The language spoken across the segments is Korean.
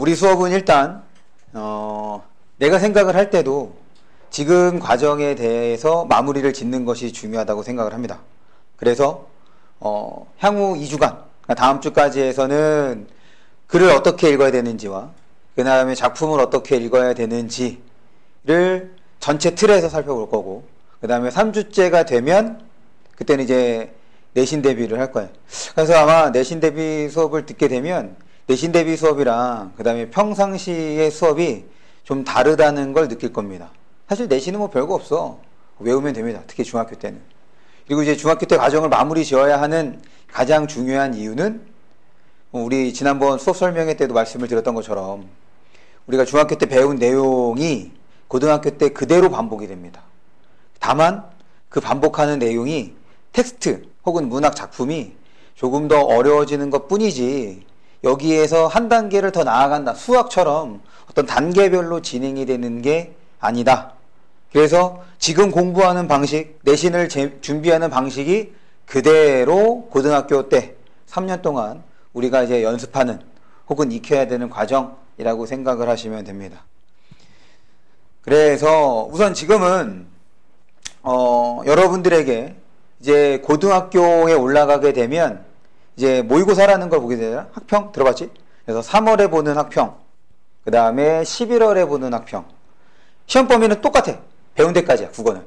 우리 수업은 일단 내가 생각을 할 때도 지금 과정에 대해서 마무리를 짓는 것이 중요하다고 생각을 합니다. 그래서 향후 2주간, 그러니까 다음 주까지 해서는 글을 어떻게 읽어야 되는지와 그 다음에 작품을 어떻게 읽어야 되는지를 전체 틀에서 살펴볼 거고, 그 다음에 3주째가 되면 그때는 이제 내신 대비를 할 거예요. 그래서 아마 내신 대비 수업을 듣게 되면 내신 대비 수업이랑 그 다음에 평상시의 수업이 좀 다르다는 걸 느낄 겁니다. 사실 내신은 뭐 별거 없어. 외우면 됩니다. 특히 중학교 때는. 그리고 이제 중학교 때 과정을 마무리 지어야 하는 가장 중요한 이유는 우리 지난번 수업 설명회 때도 말씀을 드렸던 것처럼 우리가 중학교 때 배운 내용이 고등학교 때 그대로 반복이 됩니다. 다만 그 반복하는 내용이 텍스트 혹은 문학 작품이 조금 더 어려워지는 것 뿐이지 여기에서 한 단계를 더 나아간다. 수학처럼 어떤 단계별로 진행이 되는 게 아니다. 그래서 지금 공부하는 방식, 내신을 준비하는 방식이 그대로 고등학교 때 3년 동안 우리가 이제 연습하는 혹은 익혀야 되는 과정이라고 생각을 하시면 됩니다. 그래서 우선 지금은 여러분들에게 이제 고등학교에 올라가게 되면 이제 모의고사라는 걸 보게 되잖아요. 학평 들어봤지? 그래서 3월에 보는 학평, 그 다음에 11월에 보는 학평. 시험 범위는 똑같아. 배운 데까지야, 국어는.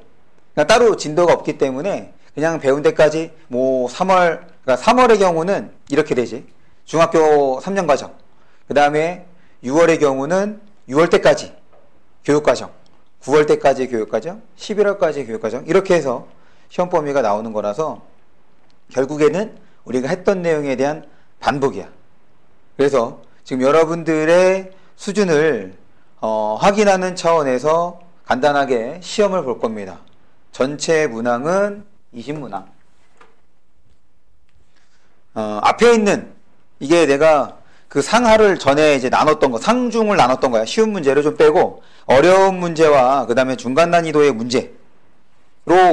그러니까 따로 진도가 없기 때문에 그냥 배운 데까지 뭐 3월, 그러니까 3월의 경우는 이렇게 되지. 중학교 3년 과정. 그 다음에 6월의 경우는 6월 때까지 교육과정, 9월 때까지 교육과정, 11월까지 교육과정. 이렇게 해서 시험 범위가 나오는 거라서 결국에는 우리가 했던 내용에 대한 반복이야. 그래서 지금 여러분들의 수준을 확인하는 차원에서 간단하게 시험을 볼 겁니다. 전체 문항은 20문항. 앞에 있는 이게 내가 그 상하를 전에 이제 나눴던 거, 상중을 나눴던 거야. 쉬운 문제를 좀 빼고 어려운 문제와 그 다음에 중간 난이도의 문제로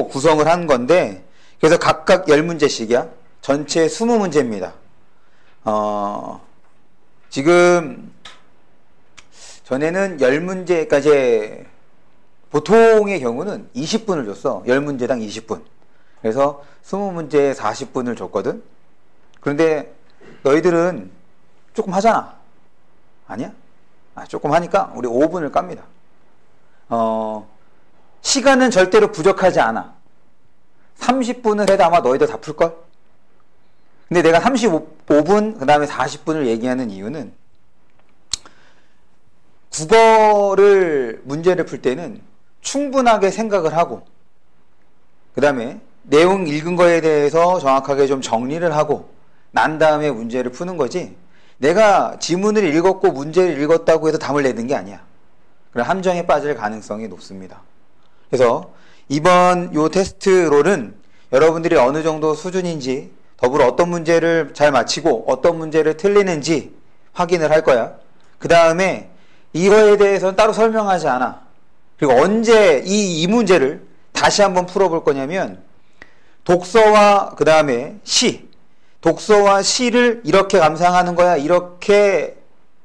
구성을 한 건데, 그래서 각각 10문제씩이야. 전체 20문제입니다. 지금 전에는 10문제까지 보통의 경우는 20분을 줬어. 10문제당 20분. 그래서 20문제에 40분을 줬거든. 그런데 너희들은 조금 하잖아. 아니야? 조금 하니까 우리 5분을 깝니다. 시간은 절대로 부족하지 않아. 30분을 해도 아마 너희들 다 풀걸? 근데 내가 35분, 그 다음에 40분을 얘기하는 이유는 국어를 문제를 풀 때는 충분하게 생각을 하고 그 다음에 내용 읽은 거에 대해서 정확하게 좀 정리를 하고 난 다음에 문제를 푸는 거지, 내가 지문을 읽었고 문제를 읽었다고 해서 답을 내는 게 아니야. 그럼 함정에 빠질 가능성이 높습니다. 그래서 이번 요 테스트로는 여러분들이 어느 정도 수준인지, 더불어 어떤 문제를 잘 맞히고 어떤 문제를 틀리는지 확인을 할 거야. 그 다음에 이거에 대해서는 따로 설명하지 않아. 그리고 언제 이 문제를 다시 한번 풀어볼 거냐면, 독서와 그 다음에 시, 독서와 시를 이렇게 감상하는 거야, 이렇게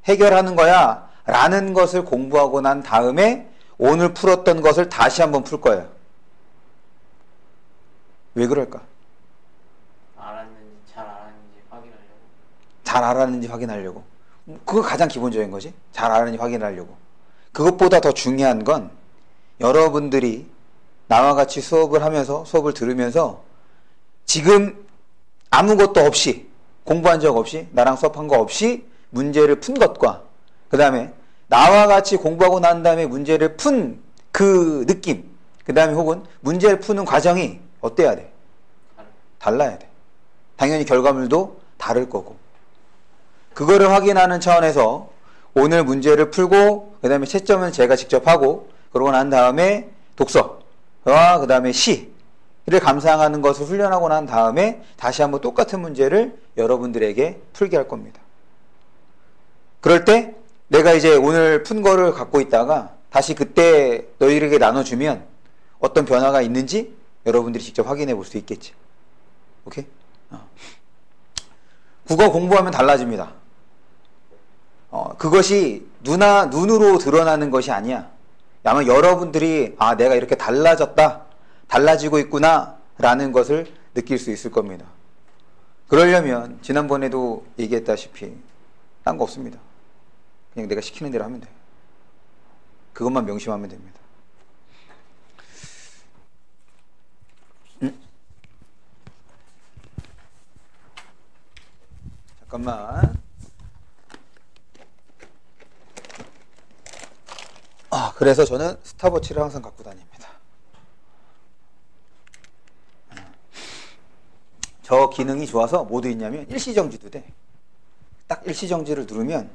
해결하는 거야 라는 것을 공부하고 난 다음에 오늘 풀었던 것을 다시 한번 풀 거예요. 왜 그럴까? 잘 알았는지 확인하려고. 그거 가장 기본적인 거지. 잘 알았는지 확인하려고. 그것보다 더 중요한 건 여러분들이 나와 같이 수업을 하면서, 수업을 들으면서 지금 아무것도 없이, 공부한 적 없이, 나랑 수업한 거 없이 문제를 푼 것과 그 다음에 나와 같이 공부하고 난 다음에 문제를 푼 그 느낌, 그 다음에 혹은 문제를 푸는 과정이 어때야 돼? 달라야 돼. 당연히 결과물도 다를 거고. 그거를 확인하는 차원에서 오늘 문제를 풀고 그 다음에 채점은 제가 직접 하고, 그러고 난 다음에 독서와 그 다음에 시를 감상하는 것을 훈련하고 난 다음에 다시 한번 똑같은 문제를 여러분들에게 풀게 할 겁니다. 그럴 때 내가 이제 오늘 푼 거를 갖고 있다가 다시 그때 너희에게 나눠주면 어떤 변화가 있는지 여러분들이 직접 확인해 볼 수 있겠지. 오케이? 국어 공부하면 달라집니다. 그것이 눈으로 드러나는 것이 아니야. 아마 여러분들이 내가 이렇게 달라졌다, 달라지고 있구나 라는 것을 느낄 수 있을 겁니다. 그러려면 지난번에도 얘기했다시피 딴 거 없습니다. 그냥 내가 시키는 대로 하면 돼. 그것만 명심하면 됩니다. 잠깐만. 그래서 저는 스탑워치를 항상 갖고 다닙니다. 저 기능이 좋아서 뭐 돼 있냐면 일시정지도 돼. 딱 일시정지를 누르면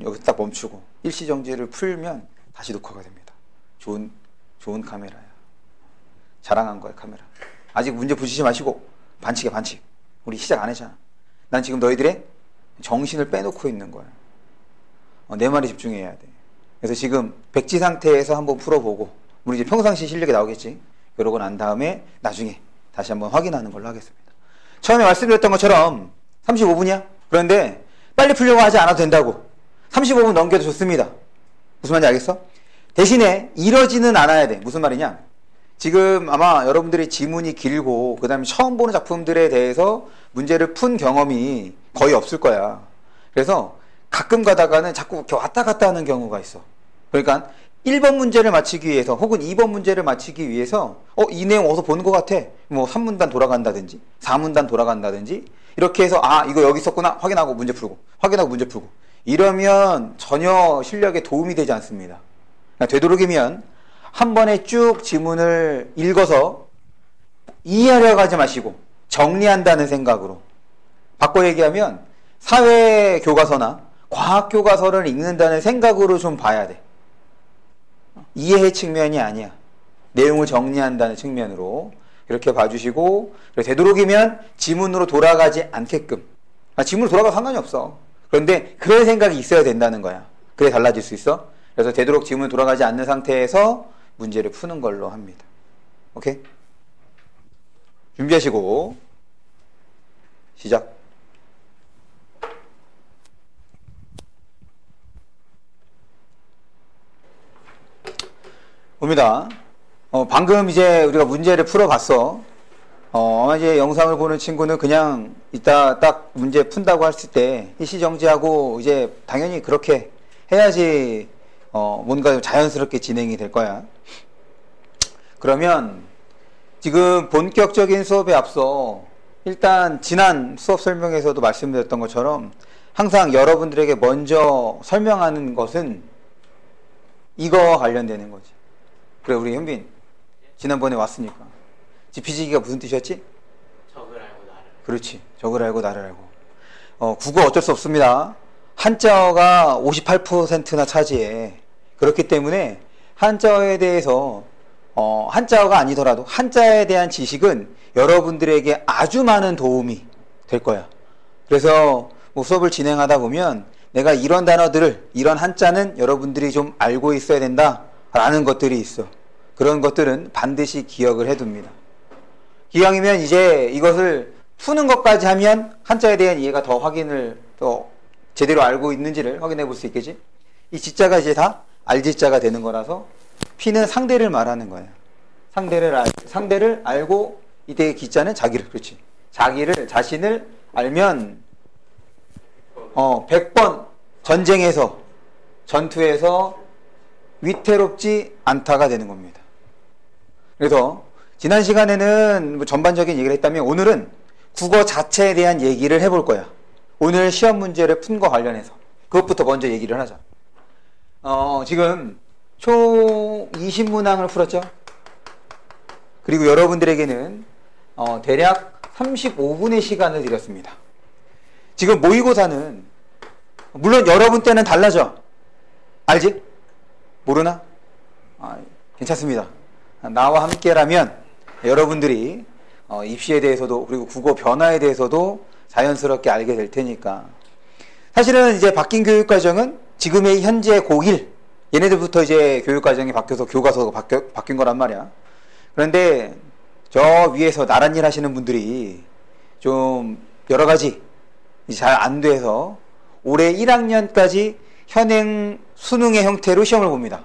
여기 딱 멈추고 일시정지를 풀면 다시 녹화가 됩니다. 좋은 카메라야. 자랑한 거야, 카메라. 아직 문제 부시지 마시고 반칙이야, 반칙. 우리 시작 안 했잖아. 난 지금 너희들의 정신을 빼놓고 있는 거야. 내 말에 집중해야 돼. 그래서 지금 백지 상태에서 한번 풀어보고 우리 이제 평상시 실력이 나오겠지. 그러고 난 다음에 나중에 다시 한번 확인하는 걸로 하겠습니다. 처음에 말씀드렸던 것처럼 35분이야? 그런데 빨리 풀려고 하지 않아도 된다고. 35분 넘겨도 좋습니다. 무슨 말인지 알겠어? 대신에 이러지는 않아야 돼. 무슨 말이냐? 지금 아마 여러분들이 지문이 길고 그 다음에 처음 보는 작품들에 대해서 문제를 푼 경험이 거의 없을 거야. 그래서 가끔 가다가는 자꾸 이렇게 왔다 갔다 하는 경우가 있어. 그러니까 1번 문제를 맞히기 위해서 혹은 2번 문제를 맞히기 위해서 이 내용 어디서 본 것 같아. 뭐 3문단 돌아간다든지 4문단 돌아간다든지 이렇게 해서 이거 여기 있었구나 확인하고 문제 풀고 확인하고 문제 풀고 이러면 전혀 실력에 도움이 되지 않습니다. 그러니까 되도록이면 한 번에 쭉 지문을 읽어서 이해하려고 하지 마시고 정리한다는 생각으로 바꿔 얘기하면 사회교과서나 과학교과서를 읽는다는 생각으로 좀 봐야 돼. 이해의 측면이 아니야. 내용을 정리한다는 측면으로 이렇게 봐주시고 되도록이면 지문으로 돌아가지 않게끔. 지문으로 돌아가도 상관이 없어. 그런데 그럴 생각이 있어야 된다는 거야. 그래 달라질 수 있어. 그래서 되도록 지문으로 돌아가지 않는 상태에서 문제를 푸는 걸로 합니다. 오케이? 준비하시고 시작. 봅니다. 방금 이제 우리가 문제를 풀어봤어. 이제 영상을 보는 친구는 그냥 이따 딱 문제 푼다고 했을 때 일시정지하고 이제 당연히 그렇게 해야지 뭔가 자연스럽게 진행이 될 거야. 그러면 지금 본격적인 수업에 앞서 일단 지난 수업 설명에서도 말씀드렸던 것처럼 항상 여러분들에게 먼저 설명하는 것은 이거 관련되는 거지. 그래, 우리 현빈 지난번에 왔으니까 지피지기가 무슨 뜻이었지? 적을 알고 나를. 그렇지, 적을 알고 나를 알고. 국어 어쩔 수 없습니다. 한자어가 58%나 차지해. 그렇기 때문에 한자어에 대해서 한자어가 아니더라도 한자에 대한 지식은 여러분들에게 아주 많은 도움이 될 거야. 그래서 뭐 수업을 진행하다 보면 내가 이런 단어들을, 이런 한자는 여러분들이 좀 알고 있어야 된다 라는 것들이 있어. 그런 것들은 반드시 기억을 해둡니다. 기왕이면 이제 이것을 푸는 것까지 하면 한자에 대한 이해가 더 확인을 더 제대로 알고 있는지를 확인해 볼 수 있겠지. 이 지자가 이제 다 알지자가 되는 거라서 피는 상대를 말하는 거야. 상대를 알고 이때 기자는 자기를, 그렇지. 자신을 알면 100번 전쟁에서 전투에서 위태롭지 않다가 되는 겁니다. 그래서 지난 시간에는 뭐 전반적인 얘기를 했다면 오늘은 국어 자체에 대한 얘기를 해볼 거야. 오늘 시험 문제를 푼 거 관련해서 그것부터 먼저 얘기를 하자. 지금 총 20문항을 풀었죠. 그리고 여러분들에게는 대략 35분의 시간을 드렸습니다. 지금 모의고사는 물론 여러분 때는 달라져. 알지? 모르나? 괜찮습니다. 나와 함께라면 여러분들이 입시에 대해서도 그리고 국어 변화에 대해서도 자연스럽게 알게 될 테니까. 사실은 이제 바뀐 교육과정은 지금의 현재 고1 얘네들부터 이제 교육과정이 바뀌어서 교과서가 바뀐 거란 말이야. 그런데 저 위에서 나란 일 하시는 분들이 좀 여러 가지 잘 안 돼서 올해 1학년까지 현행 수능의 형태로 시험을 봅니다.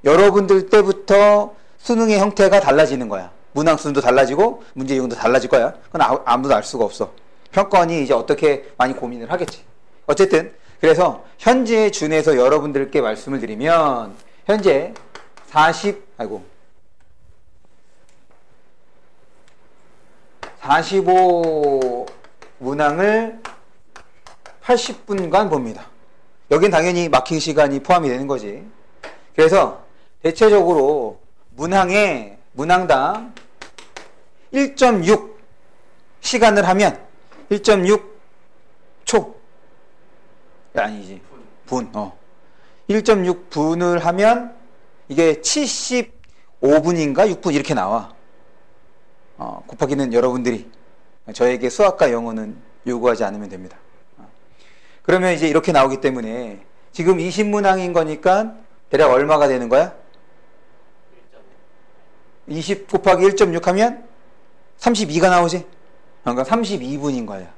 여러분들 때부터 수능의 형태가 달라지는 거야. 문항 수도 달라지고 문제 유형도 달라질 거야. 그건 아무도 알 수가 없어. 평가원이 이제 어떻게 많이 고민을 하겠지. 어쨌든 그래서 현재에 준해서 여러분들께 말씀을 드리면 현재 45 문항을 80분간 봅니다. 여긴 당연히 마킹 시간이 포함이 되는 거지. 그래서 대체적으로 문항당 1.6 시간을 하면 1.6초 아니지 분 1.6분을 하면 이게 75분인가 6분 이렇게 나와. 곱하기는 여러분들이 저에게 수학과 영어는 요구하지 않으면 됩니다. 그러면 이제 이렇게 나오기 때문에 지금 20문항인 거니까 대략 얼마가 되는 거야? 20 곱하기 1.6 하면 32가 나오지? 그러니까 32분인 거야.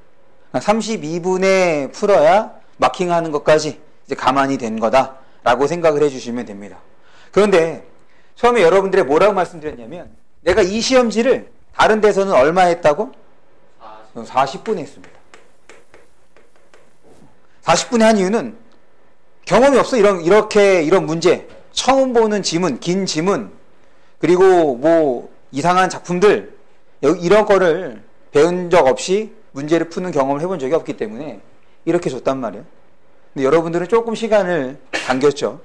32분에 풀어야 마킹하는 것까지 이제 가만히 된 거다라고 생각을 해주시면 됩니다. 그런데 처음에 여러분들이 뭐라고 말씀드렸냐면 내가 이 시험지를 다른 데서는 얼마 했다고? 40분 했습니다. 40분에 한 이유는 경험이 없어. 이런 문제. 처음 보는 지문, 긴 지문, 그리고 뭐 이상한 작품들, 이런 거를 배운 적 없이 문제를 푸는 경험을 해본 적이 없기 때문에 이렇게 줬단 말이에요. 근데 여러분들은 조금 시간을 당겼죠.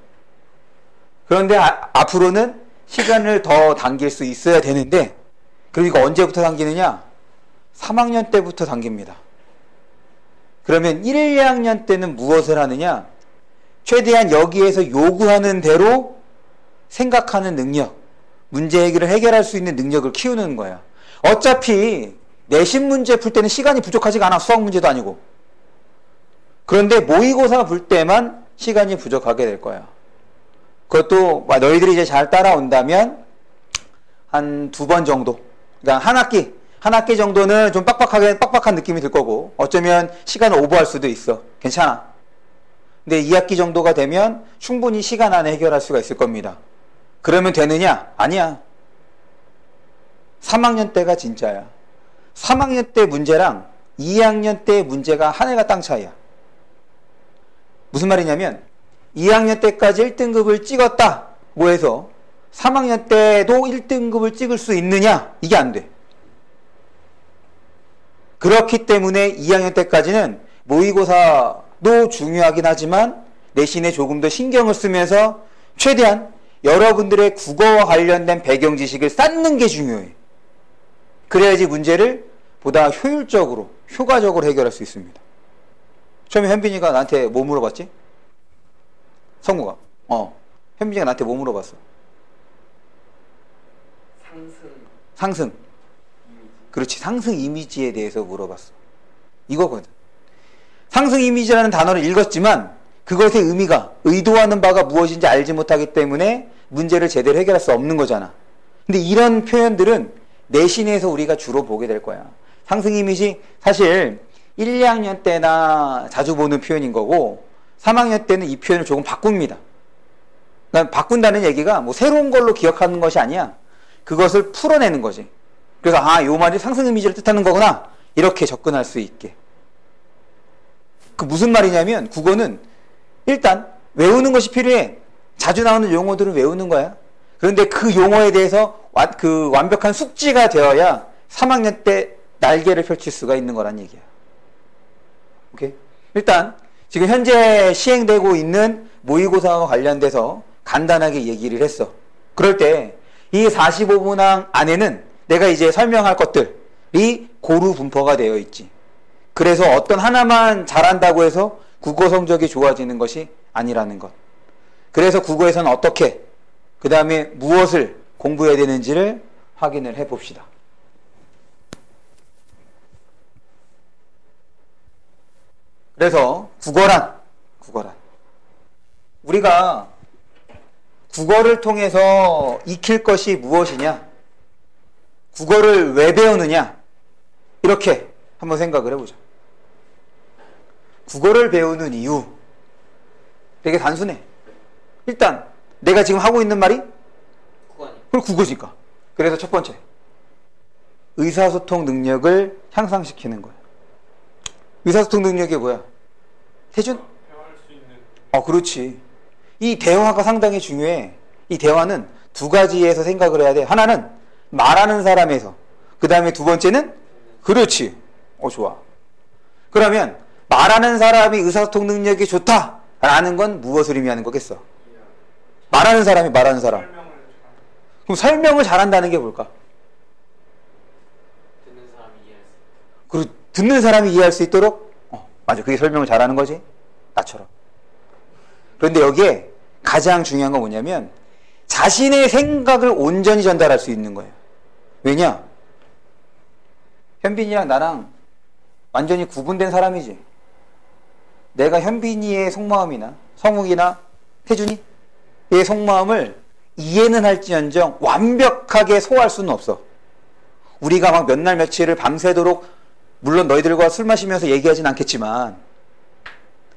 그런데 앞으로는 시간을 더 당길 수 있어야 되는데, 그러니까 언제부터 당기느냐? 3학년 때부터 당깁니다. 그러면 1, 2학년 때는 무엇을 하느냐? 최대한 여기에서 요구하는 대로 생각하는 능력, 문제 해결을 해결할 수 있는 능력을 키우는 거야. 어차피 내신 문제 풀 때는 시간이 부족하지가 않아. 수학 문제도 아니고. 그런데 모의고사 풀 때만 시간이 부족하게 될 거야. 그것도 너희들이 이제 잘 따라온다면 한 2번 정도. 그러니까 한 학기 정도는 좀 빡빡한 느낌이 들 거고, 어쩌면 시간을 오버할 수도 있어. 괜찮아. 근데 2학기 정도가 되면 충분히 시간 안에 해결할 수가 있을 겁니다. 그러면 되느냐? 아니야. 3학년 때가 진짜야. 3학년 때 문제랑 2학년 때 문제가 하늘과 땅 차이야. 무슨 말이냐면 2학년 때까지 1등급을 찍었다고 해서 3학년 때도 1등급을 찍을 수 있느냐? 이게 안 돼. 그렇기 때문에 2학년 때까지는 모의고사도 중요하긴 하지만 내신에 조금 더 신경을 쓰면서 최대한 여러분들의 국어와 관련된 배경 지식을 쌓는 게 중요해. 그래야지 문제를 보다 효율적으로, 효과적으로 해결할 수 있습니다. 처음에 현빈이가 나한테 뭐 물어봤지? 성우가. 현빈이가 나한테 뭐 물어봤어? 상승. 그렇지. 상승 이미지에 대해서 물어봤어. 이거거든. 상승 이미지라는 단어를 읽었지만 그것의 의미가, 의도하는 바가 무엇인지 알지 못하기 때문에 문제를 제대로 해결할 수 없는 거잖아. 근데 이런 표현들은 내신에서 우리가 주로 보게 될 거야. 상승 이미지 사실 1, 2학년 때나 자주 보는 표현인 거고 3학년 때는 이 표현을 조금 바꿉니다. 그러니까 바꾼다는 얘기가 뭐 새로운 걸로 기억하는 것이 아니야. 그것을 풀어내는 거지. 그래서 요 말이 상승 이미지를 뜻하는 거구나. 이렇게 접근할 수 있게. 그 무슨 말이냐면 국어는 일단 외우는 것이 필요해. 자주 나오는 용어들은 외우는 거야. 그런데 그 용어에 대해서 그 완벽한 숙지가 되어야 3학년 때 날개를 펼칠 수가 있는 거란 얘기야. 오케이? 일단 지금 현재 시행되고 있는 모의고사와 관련돼서 간단하게 얘기를 했어. 그럴 때 이 45문항 안에는 내가 이제 설명할 것들이 고루 분포가 되어 있지. 그래서 어떤 하나만 잘한다고 해서 국어 성적이 좋아지는 것이 아니라는 것. 그래서 국어에서는 어떻게, 그 다음에 무엇을 공부해야 되는지를 확인을 해봅시다. 그래서 국어란 우리가 국어를 통해서 익힐 것이 무엇이냐, 국어를 왜 배우느냐, 이렇게 한번 생각을 해보자. 국어를 배우는 이유, 되게 단순해. 일단 내가 지금 하고 있는 말이 그걸 국어니까. 그래서 첫 번째, 의사소통 능력을 향상시키는 거야. 의사소통 능력이 뭐야? 태준? 대화할 수 있는. 그렇지. 이 대화가 상당히 중요해. 이 대화는 두 가지에서 생각을 해야 돼. 하나는 말하는 사람에서, 그 다음에 두 번째는 그렇지. 좋아. 그러면 말하는 사람이 의사소통 능력이 좋다라는 건 무엇을 의미하는 거겠어? 말하는 사람이 말하는 사람. 그럼 설명을 잘한다는 게 뭘까? 듣는 사람이 이해할 수 있도록? 맞아. 그게 설명을 잘하는 거지. 나처럼. 그런데 여기에 가장 중요한 건 뭐냐면 자신의 생각을 온전히 전달할 수 있는 거예요. 왜냐? 현빈이랑 나랑 완전히 구분된 사람이지. 내가 현빈이의 속마음이나 성욱이나 태준이의 속마음을 이해는 할지언정 완벽하게 소화할 수는 없어. 우리가 막 몇 날 며칠을 밤새도록, 물론 너희들과 술 마시면서 얘기하진 않겠지만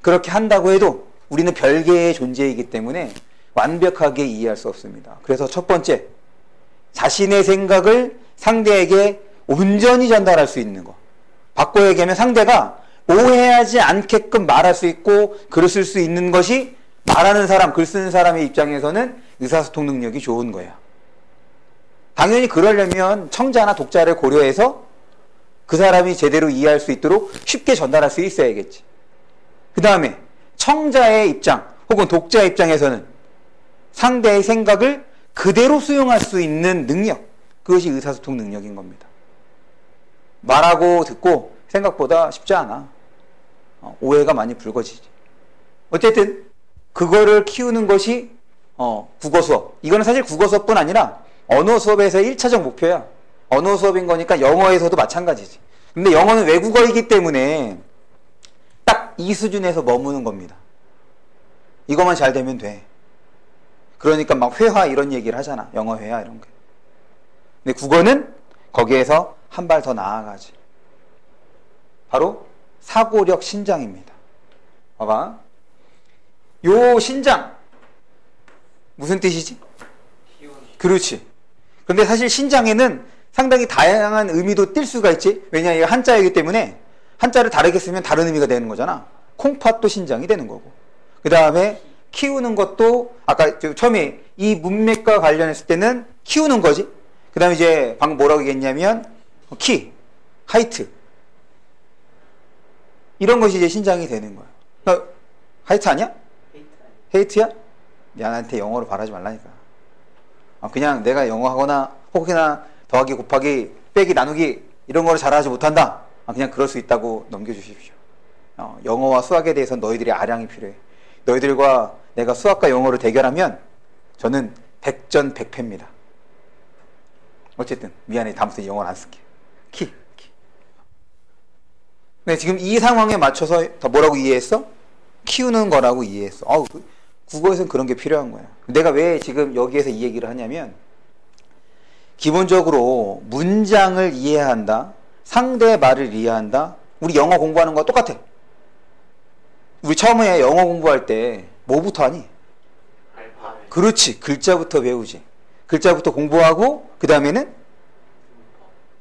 그렇게 한다고 해도 우리는 별개의 존재이기 때문에 완벽하게 이해할 수 없습니다. 그래서 첫 번째, 자신의 생각을 상대에게 온전히 전달할 수 있는 거. 바꿔 얘기하면 상대가 오해하지 않게끔 말할 수 있고 글을 쓸 수 있는 것이 말하는 사람, 글 쓰는 사람의 입장에서는 의사소통 능력이 좋은 거야. 당연히 그러려면 청자나 독자를 고려해서 그 사람이 제대로 이해할 수 있도록 쉽게 전달할 수 있어야겠지. 그 다음에 청자의 입장 혹은 독자의 입장에서는 상대의 생각을 그대로 수용할 수 있는 능력, 그것이 의사소통 능력인 겁니다. 말하고 듣고 생각보다 쉽지 않아. 오해가 많이 불거지지. 어쨌든 그거를 키우는 것이 국어 수업. 이거는 사실 국어 수업뿐 아니라 언어 수업에서의 1차적 목표야. 언어 수업인 거니까 영어에서도 마찬가지지. 근데 영어는 외국어이기 때문에 딱 이 수준에서 머무는 겁니다. 이것만 잘 되면 돼. 그러니까 막 회화 이런 얘기를 하잖아. 영어 회화 이런 거. 근데 국어는 거기에서 한 발 더 나아가지. 바로 사고력 신장입니다. 봐봐. 요 신장 무슨 뜻이지? 그렇지. 근데 사실 신장에는 상당히 다양한 의미도 띌 수가 있지. 왜냐, 이게 한자이기 때문에 한자를 다르게 쓰면 다른 의미가 되는 거잖아. 콩팥도 신장이 되는 거고. 그 다음에 키우는 것도 아까 처음에 이 문맥과 관련했을 때는 키우는 거지. 그 다음에 이제 방금 뭐라고 얘기했냐면 키, 하이트 이런 것이 이제 신장이 되는 거야. 하이트 아니야? 헤이트야? 야, 나한테 영어로 말하지 말라니까. 그냥 내가 영어 하거나 혹이나 더하기 곱하기 빼기 나누기 이런 거를 잘하지 못한다. 그냥 그럴 수 있다고 넘겨주십시오. 영어와 수학에 대해서 너희들의 아량이 필요해. 너희들과 내가 수학과 영어를 대결하면 저는 100전 100패입니다. 어쨌든 미안해. 다음부터 영어를 안 쓸게. 키. 근데 지금 이 상황에 맞춰서 더 뭐라고 이해했어? 키우는 거라고 이해했어. 국어에서는 그런 게 필요한 거야. 내가 왜 지금 여기에서 이 얘기를 하냐면 기본적으로 문장을 이해한다. 상대의 말을 이해한다. 우리 영어 공부하는 거와 똑같아. 우리 처음에 영어 공부할 때 뭐부터 하니? 그렇지. 글자부터 배우지. 글자부터 공부하고 그 다음에는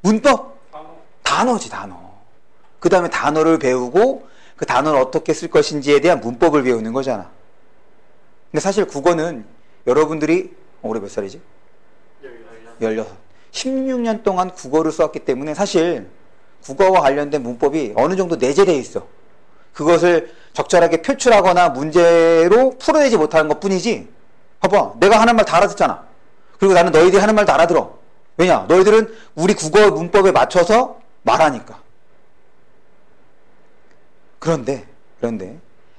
문법. 단어지, 단어. 그 다음에 단어를 배우고 그 단어를 어떻게 쓸 것인지에 대한 문법을 배우는 거잖아. 근데 사실 국어는 여러분들이 올해 몇 살이지? 16. 16년 동안 국어를 써왔기 때문에 사실 국어와 관련된 문법이 어느 정도 내재되어 있어. 그것을 적절하게 표출하거나 문제로 풀어내지 못하는 것 뿐이지. 봐봐. 내가 하는 말 다 알아듣잖아. 그리고 나는 너희들이 하는 말 다 알아들어. 왜냐? 너희들은 우리 국어 문법에 맞춰서 말하니까. 그런데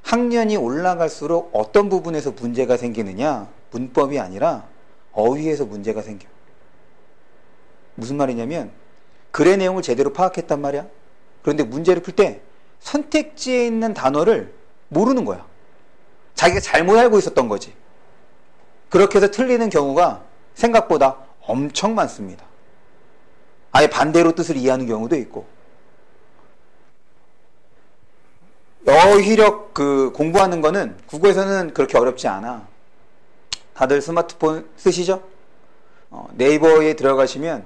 학년이 올라갈수록 어떤 부분에서 문제가 생기느냐? 문법이 아니라 어휘에서 문제가 생겨. 무슨 말이냐면 글의 내용을 제대로 파악했단 말이야. 그런데 문제를 풀 때 선택지에 있는 단어를 모르는 거야. 자기가 잘못 알고 있었던 거지. 그렇게 해서 틀리는 경우가 생각보다 엄청 많습니다. 아예 반대로 뜻을 이해하는 경우도 있고. 어휘력 그 공부하는 거는 국어에서는 그렇게 어렵지 않아. 다들 스마트폰 쓰시죠? 네이버에 들어가시면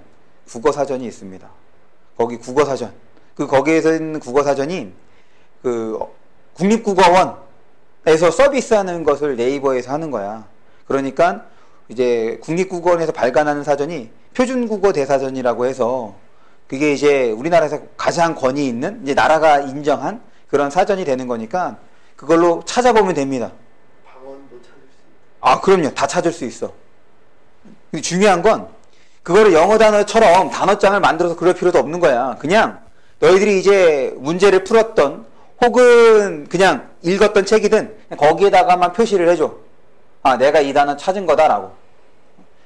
국어 사전이 있습니다. 거기 국어 사전. 거기에서 있는 국어 사전이 국립국어원에서 서비스하는 것을 네이버에서 하는 거야. 그러니까 이제 국립국어원에서 발간하는 사전이 표준국어 대사전이라고 해서 그게 이제 우리나라에서 가장 권위 있는 이제 나라가 인정한 그런 사전이 되는 거니까 그걸로 찾아보면 됩니다. 방언도 찾을 수 있어요. 아, 그럼요. 다 찾을 수 있어. 근데 중요한 건 그거를 영어 단어처럼 단어장을 만들어서 그럴 필요도 없는 거야. 그냥 너희들이 이제 문제를 풀었던 혹은 그냥 읽었던 책이든 거기에다가만 표시를 해줘. 아, 내가 이 단어 찾은 거다라고.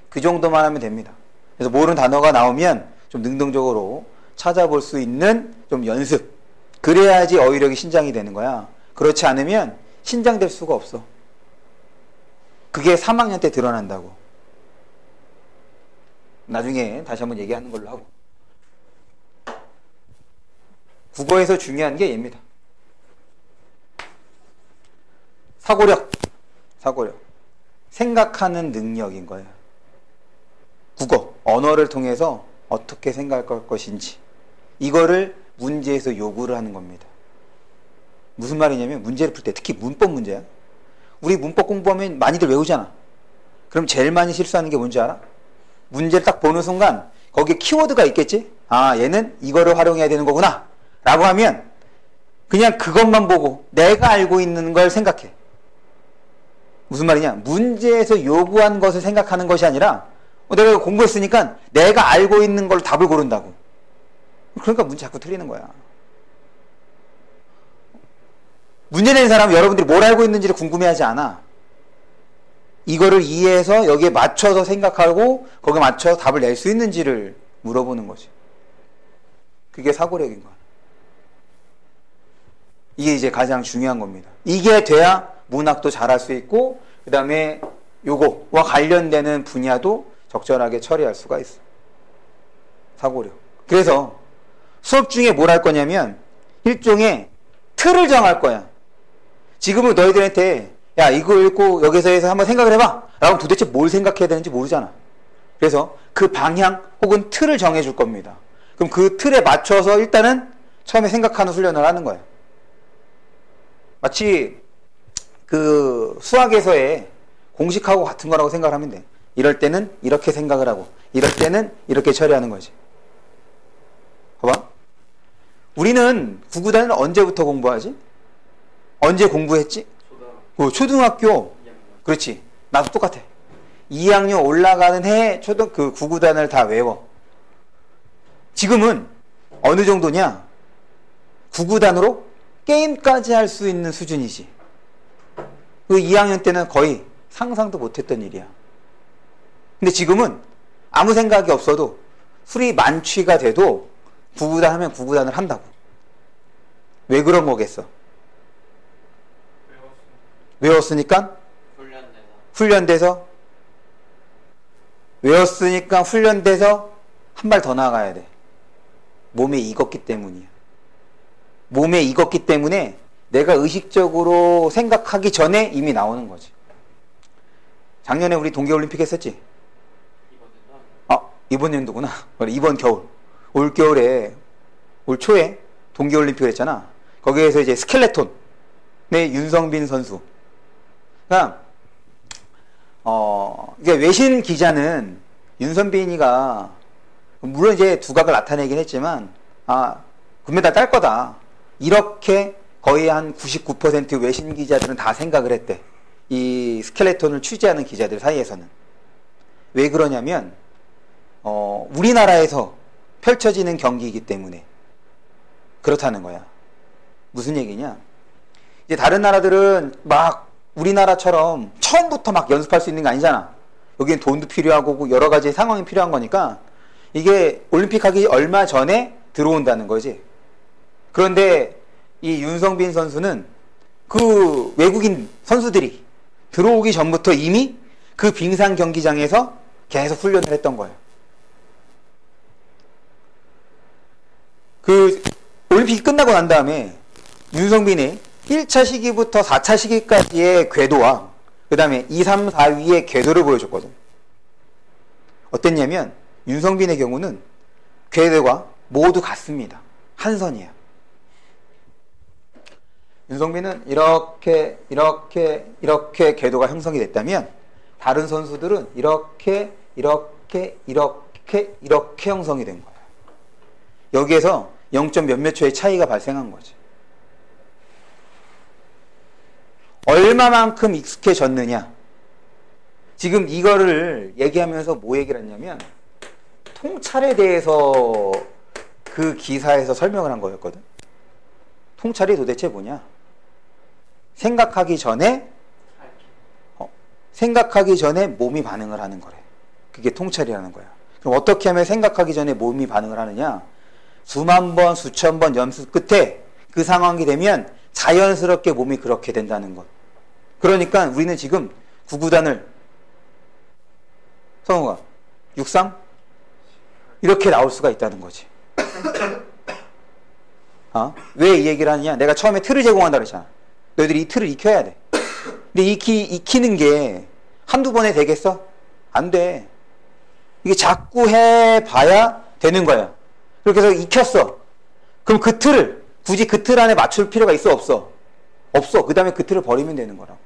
그 정도만 하면 됩니다. 그래서 모르는 단어가 나오면 좀 능동적으로 찾아볼 수 있는 좀 연습. 그래야지 어휘력이 신장이 되는 거야. 그렇지 않으면 신장될 수가 없어. 그게 3학년 때 드러난다고. 나중에 다시 한번 얘기하는 걸로 하고. 국어에서 중요한 게 얘입니다. 사고력. 생각하는 능력인 거예요. 국어, 언어를 통해서 어떻게 생각할 것인지. 이거를 문제에서 요구를 하는 겁니다. 무슨 말이냐면 문제를 풀 때, 특히 문법 문제야. 우리 문법 공부하면 많이들 외우잖아. 그럼 제일 많이 실수하는 게 뭔지 알아? 문제를 딱 보는 순간 거기에 키워드가 있겠지? 아, 얘는 이거를 활용해야 되는 거구나 라고 하면 그냥 그것만 보고 내가 알고 있는 걸 생각해. 무슨 말이냐? 문제에서 요구한 것을 생각하는 것이 아니라 내가 공부했으니까 내가 알고 있는 걸로 답을 고른다고. 그러니까 문제 자꾸 틀리는 거야. 문제 내는 사람은 여러분들이 뭘 알고 있는지를 궁금해하지 않아. 이거를 이해해서 여기에 맞춰서 생각하고 거기에 맞춰서 답을 낼 수 있는지를 물어보는 거지. 그게 사고력인 거야. 이게 이제 가장 중요한 겁니다. 이게 돼야 문학도 잘할 수 있고 그 다음에 요거와 관련되는 분야도 적절하게 처리할 수가 있어. 사고력. 그래서 수업 중에 뭘 할 거냐면 일종의 틀을 정할 거야. 지금은 너희들한테 야, 이거 읽고 여기서 해서 한번 생각을 해봐 라고 도대체 뭘 생각해야 되는지 모르잖아. 그래서 그 방향 혹은 틀을 정해줄 겁니다. 그럼 그 틀에 맞춰서 일단은 처음에 생각하는 훈련을 하는 거야. 마치 그 수학에서의 공식하고 같은 거라고 생각을 하면 돼. 이럴 때는 이렇게 생각을 하고 이럴 때는 이렇게 처리하는 거지. 봐봐. 우리는 구구단을 언제부터 공부하지? 언제 공부했지? 초등학교. 그렇지. 나도 똑같아. 2학년 올라가는 해에 그 구구단을 다 외워. 지금은 어느 정도냐? 구구단으로 게임까지 할 수 있는 수준이지. 그 2학년 때는 거의 상상도 못했던 일이야. 근데 지금은 아무 생각이 없어도 술이 만취가 돼도 구구단 하면 구구단을 한다고. 왜 그런 거겠어? 외웠으니까? 훈련돼서? 외웠으니까 훈련돼서 한 발 더 나아가야 돼. 몸에 익었기 때문이야. 몸에 익었기 때문에 내가 의식적으로 생각하기 전에 이미 나오는 거지. 작년에 우리 동계올림픽 했었지? 이번 연도구나. 이번 겨울. 올 겨울에, 올 초에 동계올림픽을 했잖아. 거기에서 이제 스켈레톤의 윤성빈 선수. 그러니까, 이게 외신 기자는 윤선빈이가, 물론 이제 두각을 나타내긴 했지만, 금메달 딸 거다. 이렇게 거의 한 99% 외신 기자들은 다 생각을 했대. 이 스켈레톤을 취재하는 기자들 사이에서는. 왜 그러냐면, 우리나라에서 펼쳐지는 경기이기 때문에 그렇다는 거야. 무슨 얘기냐? 이제 다른 나라들은 막 우리나라처럼 처음부터 막 연습할 수 있는 게 아니잖아. 여기는 돈도 필요하고 여러 가지 상황이 필요한 거니까 이게 올림픽 하기 얼마 전에 들어온다는 거지. 그런데 이 윤성빈 선수는 그 외국인 선수들이 들어오기 전부터 이미 그 빙상 경기장에서 계속 훈련을 했던 거예요. 그 올림픽이 끝나고 난 다음에 윤성빈의 1차 시기부터 4차 시기까지의 궤도와 그 다음에 2, 3, 4위의 궤도를 보여줬거든. 어땠냐면 윤성빈의 경우는 궤도가 모두 같습니다. 한 선이야. 윤성빈은 이렇게 궤도가 형성이 됐다면 다른 선수들은 이렇게 형성이 된 거야. 여기에서 0. 몇몇 초의 차이가 발생한 거지. 얼마만큼 익숙해졌느냐. 지금 이거를 얘기하면서 뭐 얘기를 했냐면 통찰에 대해서 그 기사에서 설명을 한 거였거든. 통찰이 도대체 뭐냐? 생각하기 전에 몸이 반응을 하는 거래. 그게 통찰이라는 거야. 그럼 어떻게 하면 생각하기 전에 몸이 반응을 하느냐? 수만 번, 수천 번 연습 끝에 그 상황이 되면 자연스럽게 몸이 그렇게 된다는 것. 그러니까 우리는 지금 구구단을 성우가 63? 이렇게 나올 수가 있다는 거지. 왜 이 얘기를 하느냐? 내가 처음에 틀을 제공한다 그랬잖아. 너희들이 이 틀을 익혀야 돼. 근데 익히는 게 한두 번에 되겠어? 안 돼. 이게 자꾸 해봐야 되는 거야. 그렇게 해서 익혔어. 그럼 그 틀을 굳이 그 틀 안에 맞출 필요가 있어? 없어? 없어. 그 다음에 그 틀을 버리면 되는 거라고.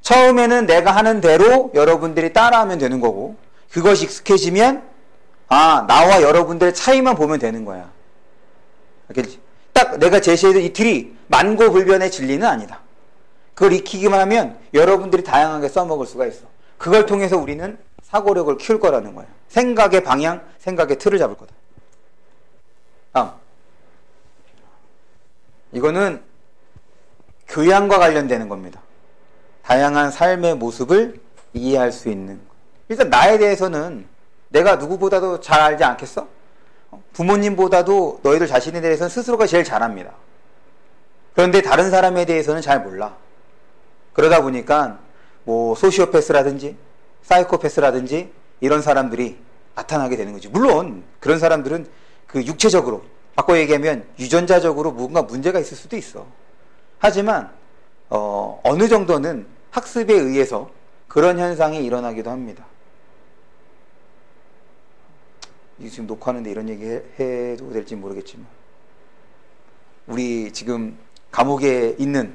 처음에는 내가 하는 대로 여러분들이 따라하면 되는 거고, 그것이 익숙해지면 나와 여러분들의 차이만 보면 되는 거야. 알겠지? 딱 내가 제시해준 이 틀이 만고불변의 진리는 아니다. 그걸 익히기만 하면 여러분들이 다양하게 써먹을 수가 있어. 그걸 통해서 우리는 사고력을 키울 거라는 거야. 생각의 방향, 생각의 틀을 잡을 거다. 다음. 이거는 교양과 관련되는 겁니다. 다양한 삶의 모습을 이해할 수 있는. 일단 나에 대해서는 내가 누구보다도 잘 알지 않겠어? 부모님보다도 너희들 자신에 대해서는 스스로가 제일 잘 압니다. 그런데 다른 사람에 대해서는 잘 몰라. 그러다 보니까 뭐 소시오패스라든지 사이코패스라든지 이런 사람들이 나타나게 되는 거지. 물론 그런 사람들은 그 육체적으로 바꿔 얘기하면 유전자적으로 뭔가 문제가 있을 수도 있어. 하지만 어느 정도는 학습에 의해서 그런 현상이 일어나기도 합니다. 지금 녹화하는데 이런 얘기 해도 될지 모르겠지만 우리 지금 감옥에 있는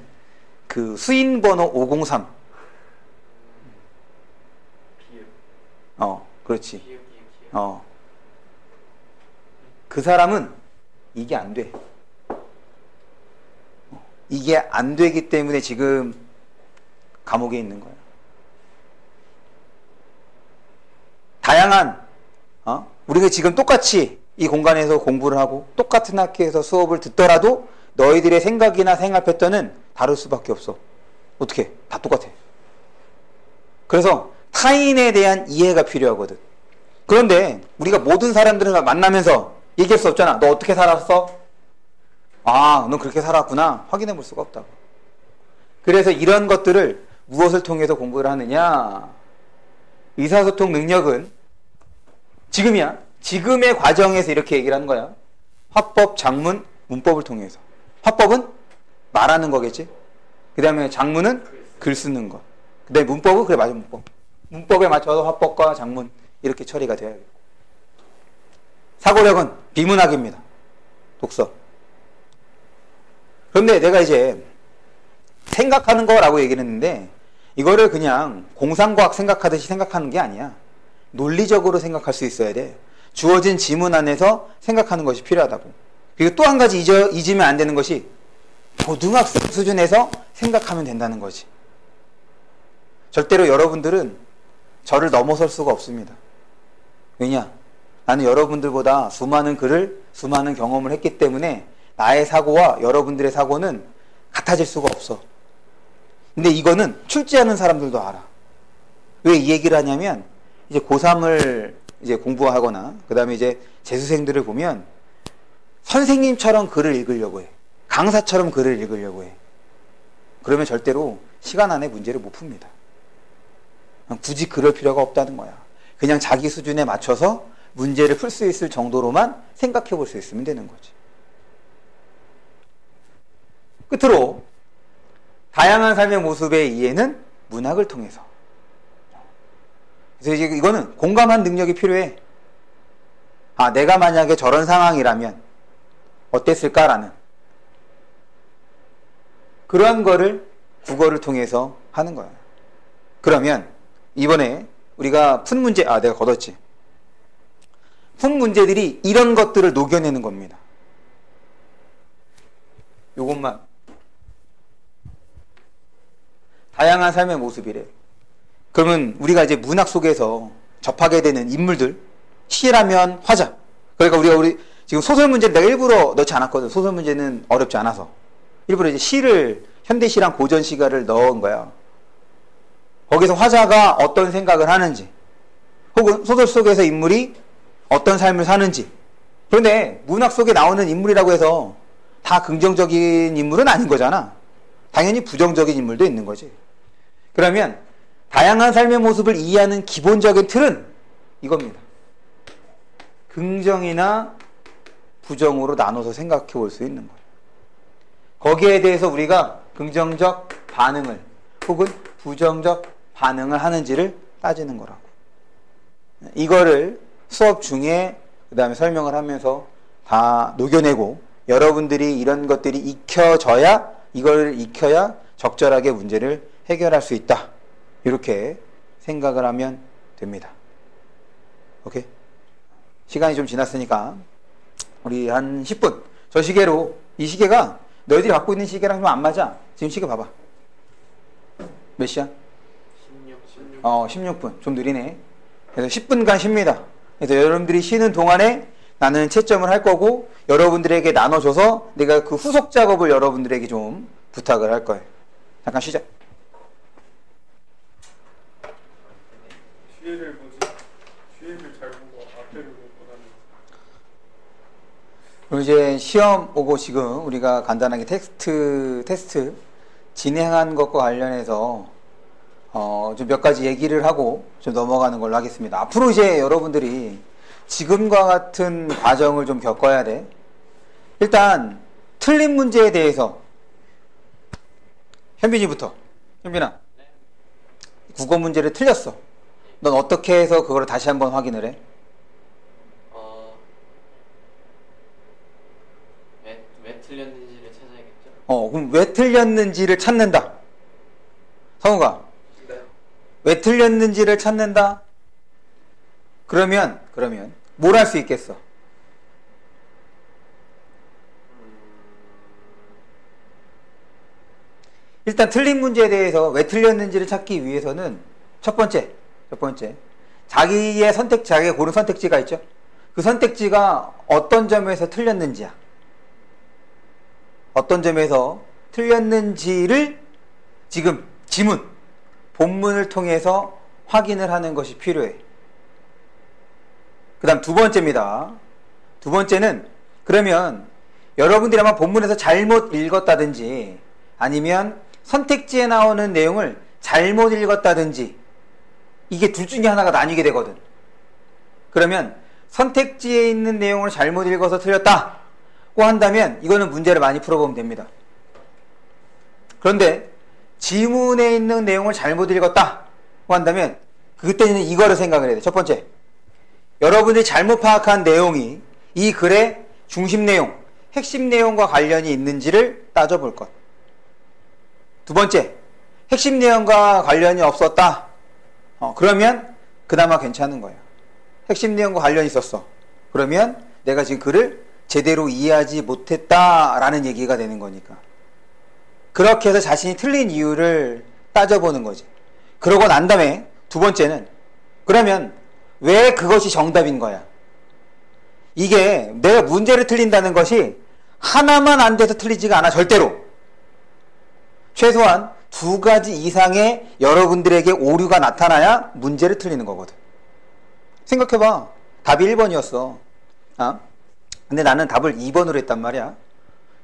그 수인 번호 503 그렇지. 그 사람은 이게 안 돼. 이게 안 되기 때문에 지금 감옥에 있는 거야. 다양한 우리가 지금 똑같이 이 공간에서 공부를 하고 똑같은 학교에서 수업을 듣더라도 너희들의 생각이나 생활 패턴은 다를 수밖에 없어. 어떻게? 다 똑같아. 그래서 타인에 대한 이해가 필요하거든. 그런데 우리가 모든 사람들을 만나면서 얘기할 수 없잖아. 너 어떻게 살았어? 넌 그렇게 살았구나. 확인해 볼 수가 없다고. 그래서 이런 것들을 무엇을 통해서 공부를 하느냐? 의사소통 능력은 지금이야. 지금의 과정에서 이렇게 얘기를 하는 거야. 화법, 장문, 문법을 통해서. 화법은 말하는 거겠지. 그 다음에 장문은 글 쓰는 거. 그 다음에 문법은 그래 맞아 문법. 문법에 맞춰서 화법과 장문 이렇게 처리가 돼야겠고. 사고력은 비문학입니다. 독서. 그런데 내가 이제 생각하는 거라고 얘기를 했는데 이거를 그냥 공상과학 생각하듯이 생각하는 게 아니야. 논리적으로 생각할 수 있어야 돼. 주어진 지문 안에서 생각하는 것이 필요하다고. 그리고 또 한 가지 잊으면 안 되는 것이 고등학생 수준에서 생각하면 된다는 거지. 절대로 여러분들은 저를 넘어설 수가 없습니다. 왜냐? 나는 여러분들보다 수많은 글을, 수많은 경험을 했기 때문에 나의 사고와 여러분들의 사고는 같아질 수가 없어. 근데 이거는 출제하는 사람들도 알아. 왜 이 얘기를 하냐면 이제 고3을 이제 공부하거나 그 다음에 이제 재수생들을 보면 선생님처럼 글을 읽으려고 해. 강사처럼 글을 읽으려고 해. 그러면 절대로 시간 안에 문제를 못 풉니다. 굳이 그럴 필요가 없다는 거야. 그냥 자기 수준에 맞춰서 문제를 풀 수 있을 정도로만 생각해 볼 수 있으면 되는 거지. 끝으로 다양한 삶의 모습의 이해는 문학을 통해서. 그래서 이제 이거는 공감한 능력이 필요해. 아, 내가 만약에 저런 상황이라면 어땠을까라는 그러한 거를 국어를 통해서 하는 거야. 그러면 이번에 우리가 푼 문제, 내가 걷었지. 푼 문제들이 이런 것들을 녹여내는 겁니다. 요것만. 다양한 삶의 모습이래. 그러면 우리가 이제 문학 속에서 접하게 되는 인물들, 시라면 화자. 그러니까 우리 지금 소설 문제를 내가 일부러 넣지 않았거든. 소설 문제는 어렵지 않아서. 일부러 이제 시를, 현대시랑 고전시가를 넣은 거야. 거기서 화자가 어떤 생각을 하는지, 혹은 소설 속에서 인물이 어떤 삶을 사는지. 그런데 문학 속에 나오는 인물이라고 해서 다 긍정적인 인물은 아닌 거잖아. 당연히 부정적인 인물도 있는 거지. 그러면 다양한 삶의 모습을 이해하는 기본적인 틀은 이겁니다. 긍정이나 부정으로 나눠서 생각해 볼 수 있는 거예요. 거기에 대해서 우리가 긍정적 반응을 혹은 부정적 반응을 하는지를 따지는 거라고. 이거를 수업 중에 그 다음에 설명을 하면서 다 녹여내고 여러분들이 이런 것들이 익혀져야, 이걸 익혀야 적절하게 문제를 해결할 수 있다. 이렇게 생각을 하면 됩니다. 오케이? 시간이 좀 지났으니까 우리 한 10분. 저 시계로, 이 시계가 너희들이 갖고 있는 시계랑 좀 안 맞아. 지금 시계 봐봐. 몇 시야? 16분. 좀 느리네. 그래서 10분간 쉽니다. 그래서 여러분들이 쉬는 동안에 나는 채점을 할 거고 여러분들에게 나눠줘서 내가 그 후속 작업을 여러분들에게 좀 부탁을 할 거예요. 잠깐 쉬자. 뒤에를 잘 보고 앞에를 못 보다는. 그리고 이제 시험 오고 지금 우리가 간단하게 테스트 진행한 것과 관련해서 좀 몇 가지 얘기를 하고 좀 넘어가는 걸로 하겠습니다. 앞으로 이제 여러분들이 지금과 같은 과정을 좀 겪어야 돼. 일단 틀린 문제에 대해서 현빈이부터. 현빈아, 네. 국어 문제를 틀렸어. 넌 어떻게 해서 그걸 다시 한번 확인을 해? 왜 틀렸는지를 찾아야겠죠. 그럼 왜 틀렸는지를 찾는다. 성우가 네. 왜 틀렸는지를 찾는다. 그러면 뭘 할 수 있겠어? 일단 틀린 문제에 대해서 왜 틀렸는지를 찾기 위해서는 첫 번째 자기의 자기가 고른 선택지가 있죠. 그 선택지가 어떤 점에서 틀렸는지야. 어떤 점에서 틀렸는지를 지금 지문, 본문을 통해서 확인을 하는 것이 필요해. 그 다음 두 번째입니다. 두 번째는 그러면 여러분들이 아마 본문에서 잘못 읽었다든지 아니면 선택지에 나오는 내용을 잘못 읽었다든지 이게 둘 중에 하나가 나뉘게 되거든. 그러면 선택지에 있는 내용을 잘못 읽어서 틀렸다고 한다면 이거는 문제를 많이 풀어보면 됩니다. 그런데 지문에 있는 내용을 잘못 읽었다고 한다면 그때는 이거를 생각을 해야 돼. 첫 번째, 여러분들이 잘못 파악한 내용이 이 글의 중심 내용, 핵심 내용과 관련이 있는지를 따져볼 것. 두 번째, 핵심 내용과 관련이 없었다. 그러면 그나마 괜찮은 거예요. 핵심 내용과 관련이 있었어. 그러면 내가 지금 글을 제대로 이해하지 못했다라는 얘기가 되는 거니까. 그렇게 해서 자신이 틀린 이유를 따져보는 거지. 그러고 난 다음에 두 번째는 그러면 왜 그것이 정답인 거야? 이게 내가 문제를 틀린다는 것이 하나만 안 돼서 틀리지가 않아. 절대로. 최소한 두 가지 이상의 여러분들에게 오류가 나타나야 문제를 틀리는 거거든. 생각해봐. 답이 1번이었어. 근데 나는 답을 2번으로 했단 말이야.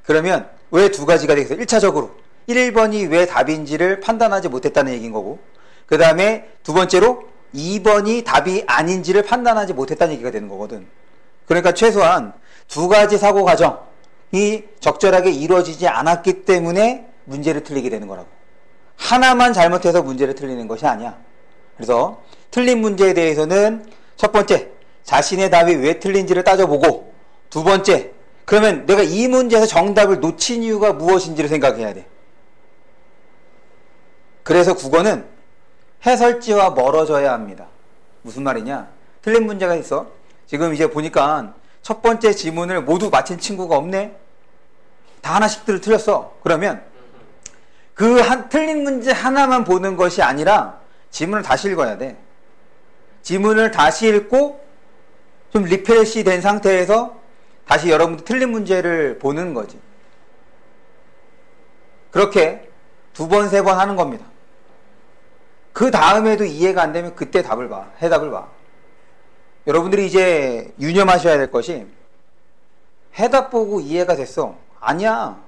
그러면 왜 두 가지가 되겠어? 1차적으로 1번이 왜 답인지를 판단하지 못했다는 얘기인 거고, 그 다음에 두 번째로 2번이 답이 아닌지를 판단하지 못했다는 얘기가 되는 거거든. 그러니까 최소한 두 가지 사고 과정, 적절하게 이루어지지 않았기 때문에 문제를 틀리게 되는 거라고. 하나만 잘못해서 문제를 틀리는 것이 아니야. 그래서 틀린 문제에 대해서는 첫 번째, 자신의 답이 왜 틀린지를 따져보고, 두 번째, 그러면 내가 이 문제에서 정답을 놓친 이유가 무엇인지를 생각해야 돼. 그래서 국어는 해설지와 멀어져야 합니다. 무슨 말이냐? 틀린 문제가 있어. 지금 이제 보니까 첫 번째 지문을 모두 맞힌 친구가 없네? 다 하나씩들 틀렸어. 그러면 틀린 문제 하나만 보는 것이 아니라 지문을 다시 읽어야 돼. 지문을 다시 읽고 좀 리프레시 된 상태에서 다시 여러분들 틀린 문제를 보는 거지. 그렇게 두 번, 세 번 하는 겁니다. 그 다음에도 이해가 안 되면 그때 답을 봐. 해답을 봐. 여러분들이 이제 유념하셔야 될 것이, 해답 보고 이해가 됐어. 아니야.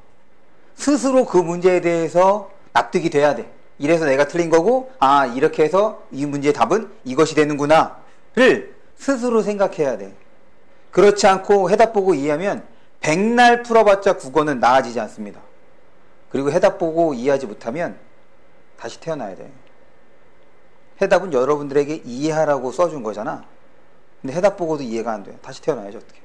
스스로 그 문제에 대해서 납득이 돼야 돼. 이래서 내가 틀린 거고, 아, 이렇게 해서 이 문제의 답은 이것이 되는구나를 스스로 생각해야 돼. 그렇지 않고 해답 보고 이해하면 백날 풀어봤자 국어는 나아지지 않습니다. 그리고 해답 보고 이해하지 못하면 다시 태어나야 돼. 해답은 여러분들에게 이해하라고 써준 거잖아. 근데 해답 보고도 이해가 안 돼. 다시 태어나야지 어떻게.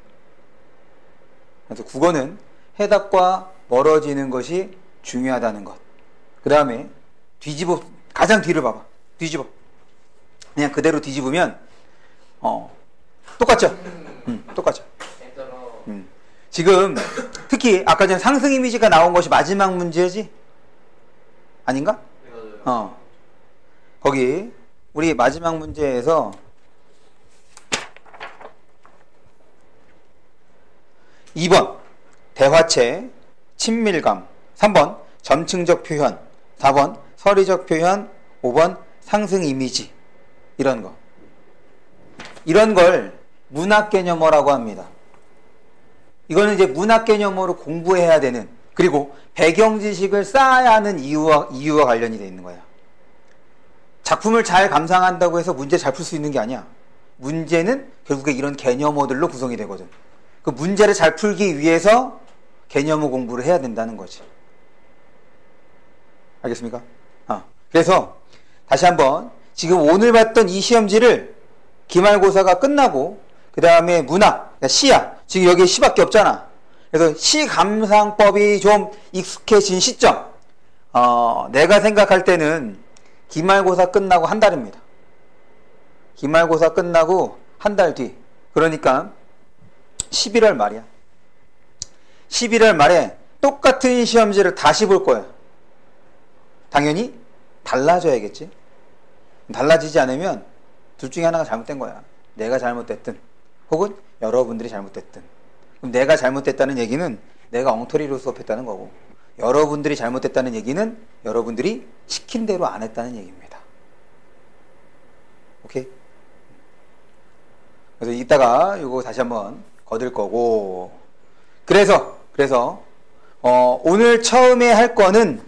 그래서 국어는 해답과 멀어지는 것이 중요하다는 것. 그 다음에 뒤집어, 가장 뒤를 봐봐. 뒤집어. 그냥 그대로 뒤집으면 똑같죠? 똑같죠? 지금 특히 아까 전에 상승 이미지가 나온 것이 마지막 문제지? 아닌가? 거기 우리 마지막 문제에서 2번 대화체, 친밀감, 3번 점층적 표현, 4번 서리적 표현, 5번 상승 이미지, 이런 거. 이런 걸 문학 개념어라고 합니다. 이거는 이제 문학 개념어로 공부해야 되는, 그리고 배경 지식을 쌓아야 하는 이유와 관련이 되어 있는 거야. 작품을 잘 감상한다고 해서 문제 잘 풀 수 있는 게 아니야. 문제는 결국에 이런 개념어들로 구성이 되거든. 그 문제를 잘 풀기 위해서 개념어 공부를 해야 된다는 거지. 알겠습니까? 그래서 다시 한번, 지금 오늘 봤던 이 시험지를 기말고사가 끝나고 그 다음에 문학, 시야, 지금 여기 시밖에 없잖아. 그래서 시 감상법이 좀 익숙해진 시점, 내가 생각할 때는 기말고사 끝나고 한 달입니다. 기말고사 끝나고 한 달 뒤, 그러니까 11월 말이야. 11월 말에 똑같은 시험지를 다시 볼 거야. 당연히 달라져야겠지. 달라지지 않으면 둘 중에 하나가 잘못된 거야. 내가 잘못됐든 혹은 여러분들이 잘못됐든. 그럼 내가 잘못됐다는 얘기는 내가 엉터리로 수업했다는 거고, 여러분들이 잘못됐다는 얘기는 여러분들이 시킨 대로 안 했다는 얘기입니다. 오케이? 그래서 이따가 이거 다시 한번 거들 거고, 그래서 오늘 처음에 할 거는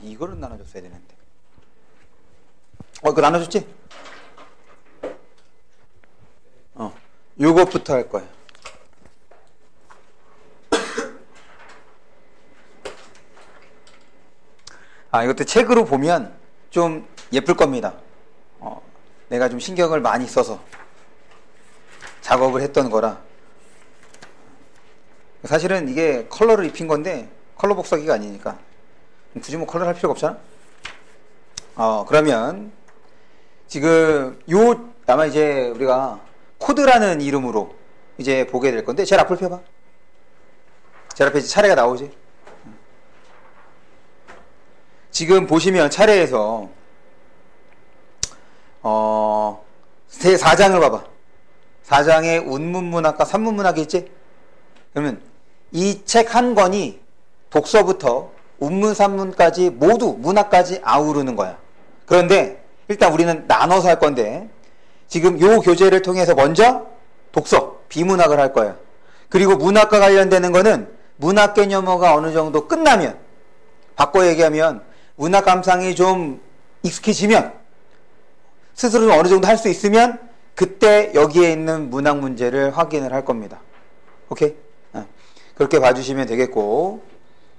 이거를 나눠줬어야 되는데. 그거 나눠줬지? 요것부터 할 거야. 이것도 책으로 보면 좀 예쁠 겁니다. 내가 좀 신경을 많이 써서 작업을 했던 거라. 사실은 이게 컬러를 입힌 건데 컬러 복사기가 아니니까 굳이 뭐 컬러를 할 필요가 없잖아. 그러면 지금 아마 이제 우리가 코드라는 이름으로 이제 보게 될 건데, 제일 앞을 펴봐. 제일 앞에 차례가 나오지. 지금 보시면 차례에서 4장을 봐봐. 4장에 운문문학과 산문문학이 있지? 그러면 이 책 한 권이 독서부터 운문, 산문까지 모두 문학까지 아우르는 거야. 그런데 일단 우리는 나눠서 할 건데, 지금 요 교재를 통해서 먼저 독서, 비문학을 할 거야. 그리고 문학과 관련되는 거는 문학 개념어가 어느 정도 끝나면, 바꿔 얘기하면 문학 감상이 좀 익숙해지면, 스스로 어느 정도 할 수 있으면 그때 여기에 있는 문항 문제를 확인을 할 겁니다. 오케이? 그렇게 봐주시면 되겠고,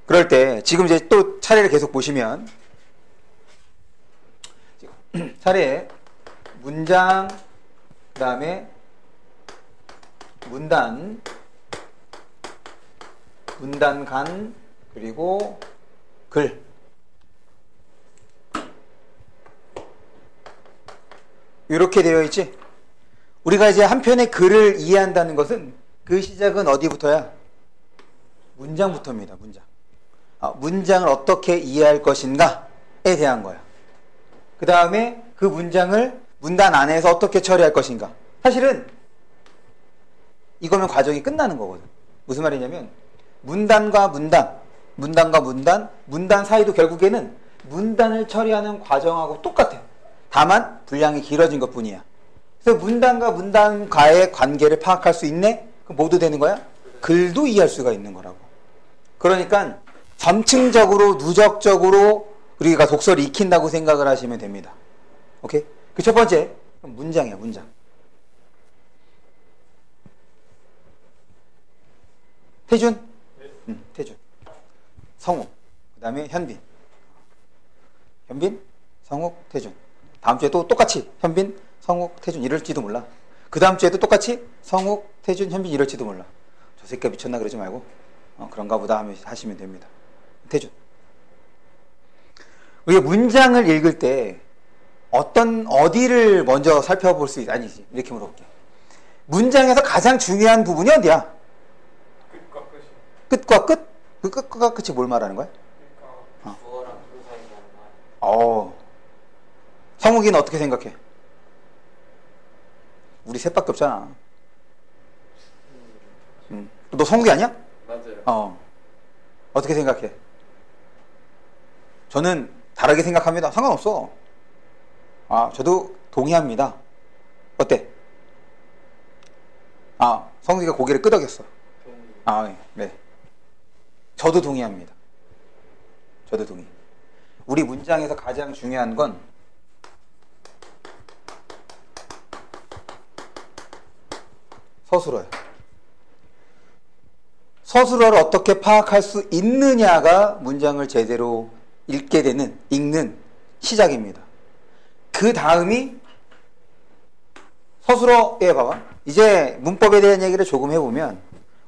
그럴 때 지금 이제 또 차례를 계속 보시면 차례에 문장, 그 다음에 문단, 문단간, 그리고 글. 이렇게 되어 있지. 우리가 이제 한 편의 글을 이해한다는 것은 그 시작은 어디부터야? 문장부터입니다. 문장. 문장을 어떻게 이해할 것인가에 대한 거야. 그 다음에 그 문장을 문단 안에서 어떻게 처리할 것인가. 사실은 이거면 과정이 끝나는 거거든. 무슨 말이냐면 문단과 문단, 문단과 문단, 문단 사이도 결국에는 문단을 처리하는 과정하고 똑같아. 다만 분량이 길어진 것뿐이야. 그래서 문단과 문단과의 관계를 파악할 수 있네? 그럼 뭐도 되는 거야? 글도 이해할 수가 있는 거라고. 그러니까 점층적으로, 누적적으로 우리가 독서를 익힌다고 생각을 하시면 됩니다. 오케이? 그 첫 번째, 문장이야, 문장. 태준? 태준. 성욱. 그 다음에 현빈. 현빈, 성욱, 태준. 다음 주에 또 똑같이 현빈, 성욱, 태준 이럴지도 몰라. 그 다음 주에도 똑같이 성욱, 태준, 현빈 이럴지도 몰라. 저 새끼가 미쳤나 그러지 말고 그런가 보다 하시면 됩니다. 태준. 우리가 문장을 읽을 때 어디를 먼저 살펴볼 수 아니지. 이렇게 물어볼게. 문장에서 가장 중요한 부분이 어디야? 끝과 끝이. 끝과 끝? 그 끝과 끝이 뭘 말하는 거야? 주어랑 동사 얘기하는 말. 성욱이는 어떻게 생각해? 우리 셋밖에 없잖아. 너 성욱이 아니야? 맞아요. 어떻게 생각해? 저는 다르게 생각합니다. 상관없어. 저도 동의합니다. 어때? 성욱이가 고개를 끄덕였어. 네. 저도 동의합니다. 저도 동의. 우리 문장에서 가장 중요한 건 서술어예요. 서술어를 어떻게 파악할 수 있느냐가 문장을 제대로 읽는 시작입니다. 그 다음이 서술어에 봐봐. 이제 문법에 대한 얘기를 조금 해보면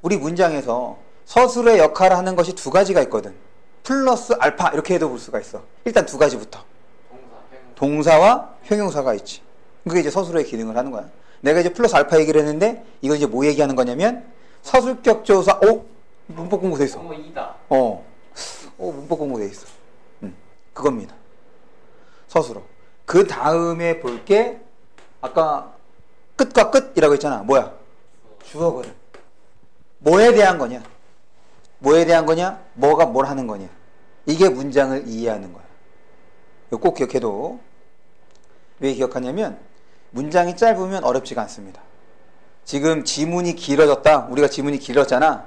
우리 문장에서 서술어의 역할을 하는 것이 두 가지가 있거든. 플러스 알파 이렇게 해도 볼 수가 있어. 일단 두 가지부터. 동사와 형용사가 있지. 그게 이제 서술어의 기능을 하는 거야. 내가 이제 플러스 알파 얘기를 했는데 이건 이제 뭐 얘기하는 거냐면 서술격 조사. 문법 공부돼 있어. 이다. 문법 공부돼 있어. 그겁니다. 서술어. 그 다음에 볼 게 아까 끝과 끝이라고 했잖아. 뭐야? 주어거든. 뭐에 대한 거냐? 뭐에 대한 거냐? 뭐가 뭘 하는 거냐? 이게 문장을 이해하는 거야. 이거 꼭 기억해도. 왜 기억하냐면 문장이 짧으면 어렵지가 않습니다. 지금 지문이 길어졌다. 우리가 지문이 길어졌잖아.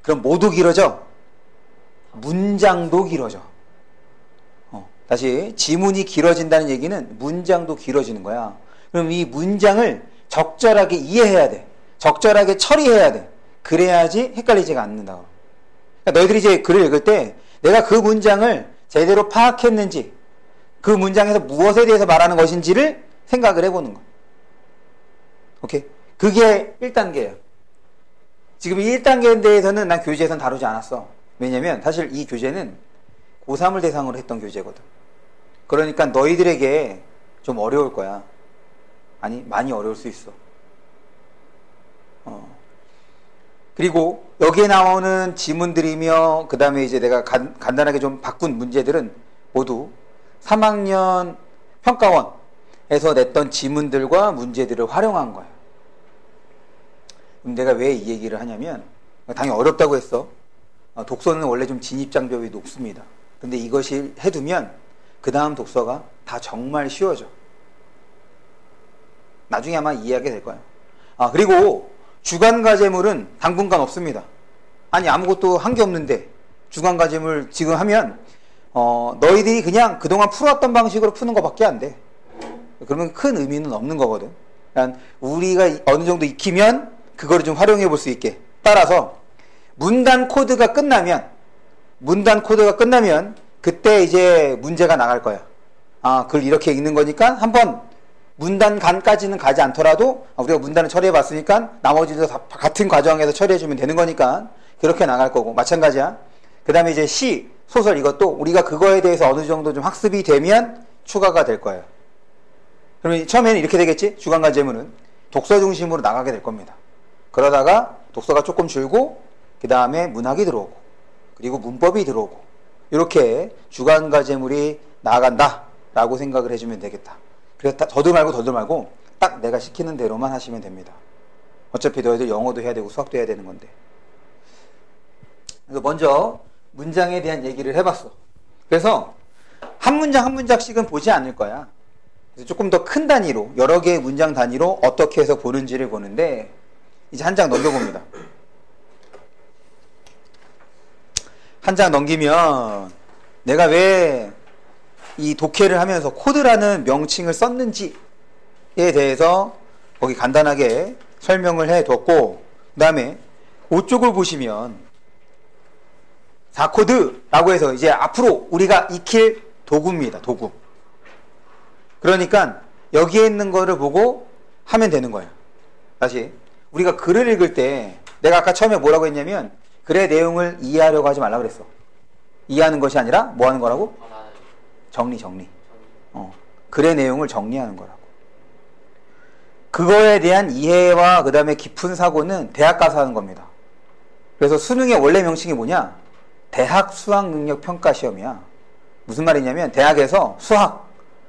그럼 뭐도 길어져? 문장도 길어져. 다시 지문이 길어진다는 얘기는 문장도 길어지는 거야. 그럼 이 문장을 적절하게 이해해야 돼. 적절하게 처리해야 돼. 그래야지 헷갈리지가 않는다. 그러니까 너희들이 이제 글을 읽을 때 내가 그 문장을 제대로 파악했는지, 그 문장에서 무엇에 대해서 말하는 것인지를 생각을 해보는 거. 오케이? 그게 1단계야. 지금 이 1단계에 대해서는 난 교재에서는 다루지 않았어. 왜냐면 사실 이 교재는 고3을 대상으로 했던 교재거든. 그러니까 너희들에게 좀 어려울 거야. 아니, 많이 어려울 수 있어. 그리고 여기에 나오는 지문들이며 그 다음에 이제 내가 간단하게 좀 바꾼 문제들은 모두 3학년 평가원에서 냈던 지문들과 문제들을 활용한 거야. 그럼 내가 왜 이 얘기를 하냐면 당연히 어렵다고 했어. 독서는 원래 좀 진입장벽이 높습니다. 근데 이것이 해두면 그 다음 독서가 다 정말 쉬워져. 나중에 아마 이해하게 될 거야. 그리고 주간과제물은 당분간 없습니다. 아니, 아무것도 한 게 없는데 주간과제물 지금 하면 너희들이 그냥 그동안 풀어왔던 방식으로 푸는 것밖에 안 돼. 그러면 큰 의미는 없는 거거든. 그러니까 우리가 어느 정도 익히면 그거를 좀 활용해 볼 수 있게. 따라서 문단 코드가 끝나면 그때 이제 문제가 나갈 거야. 아, 그걸 이렇게 읽는 거니까 한번 문단 간까지는 가지 않더라도 우리가 문단을 처리해 봤으니까 나머지도 다 같은 과정에서 처리해 주면 되는 거니까 그렇게 나갈 거고 마찬가지야. 그 다음에 이제 시, 소설 이것도 우리가 그거에 대해서 어느 정도 좀 학습이 되면 추가가 될 거예요. 그러면 처음에는 이렇게 되겠지? 주관과 제문은 독서 중심으로 나가게 될 겁니다. 그러다가 독서가 조금 줄고 그 다음에 문학이 들어오고 그리고 문법이 들어오고 이렇게 주관과 제물이 나아간다 라고 생각을 해주면 되겠다. 그래서 더도 말고 딱 내가 시키는 대로만 하시면 됩니다. 어차피 너희들 영어도 해야 되고 수학도 해야 되는 건데. 그래서 먼저 문장에 대한 얘기를 해봤어. 그래서 한 문장 한 문장씩은 보지 않을 거야. 그래서 조금 더 큰 단위로 여러 개의 문장 단위로 어떻게 해서 보는지를 보는데 이제 한 장 넘겨봅니다. 한 장 넘기면 내가 왜 이 독해를 하면서 코드라는 명칭을 썼는지에 대해서 거기 간단하게 설명을 해뒀고 그 다음에 그쪽을 보시면 4코드라고 해서 이제 앞으로 우리가 익힐 도구입니다. 도구. 그러니까 여기에 있는 거를 보고 하면 되는 거예요. 다시 우리가 글을 읽을 때 내가 아까 처음에 뭐라고 했냐면 글의 내용을 이해하려고 하지 말라고 그랬어. 이해하는 것이 아니라 뭐 하는 거라고? 정리. 글의 내용을 정리하는 거라고. 그거에 대한 이해와 그 다음에 깊은 사고는 대학 가서 하는 겁니다. 그래서 수능의 원래 명칭이 뭐냐? 대학 수학능력 평가 시험이야. 무슨 말이냐면 대학에서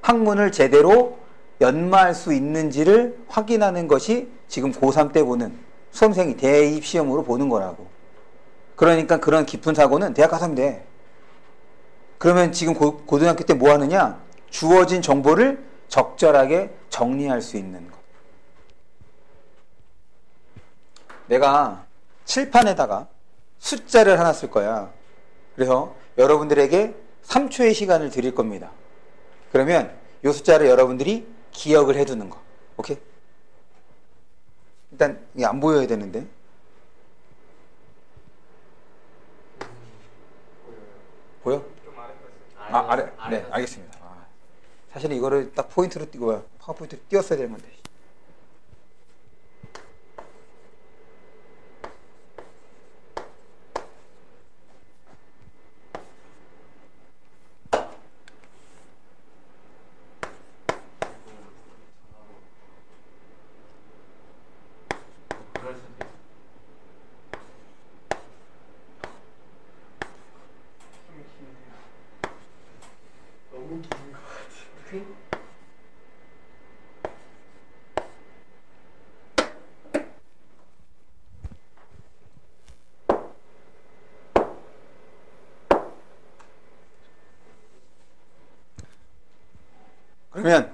학문을 제대로 연마할 수 있는지를 확인하는 것이 지금 고3 때 보는 수험생이 대입 시험으로 보는 거라고. 그러니까 그런 깊은 사고는 대학 가서 하면 돼. 그러면 지금 고등학교 때 뭐 하느냐? 주어진 정보를 적절하게 정리할 수 있는 것. 내가 칠판에다가 숫자를 하나 쓸 거야. 그래서 여러분들에게 3초의 시간을 드릴 겁니다. 그러면 이 숫자를 여러분들이 기억을 해두는 거. 오케이? 일단 이게 안 보여야 되는데. 보여? 아래. 네, 알겠습니다. 사실은 이거를 딱 포인트로 띄고 파워포인트로 띄웠어야 되는 건데. 그러면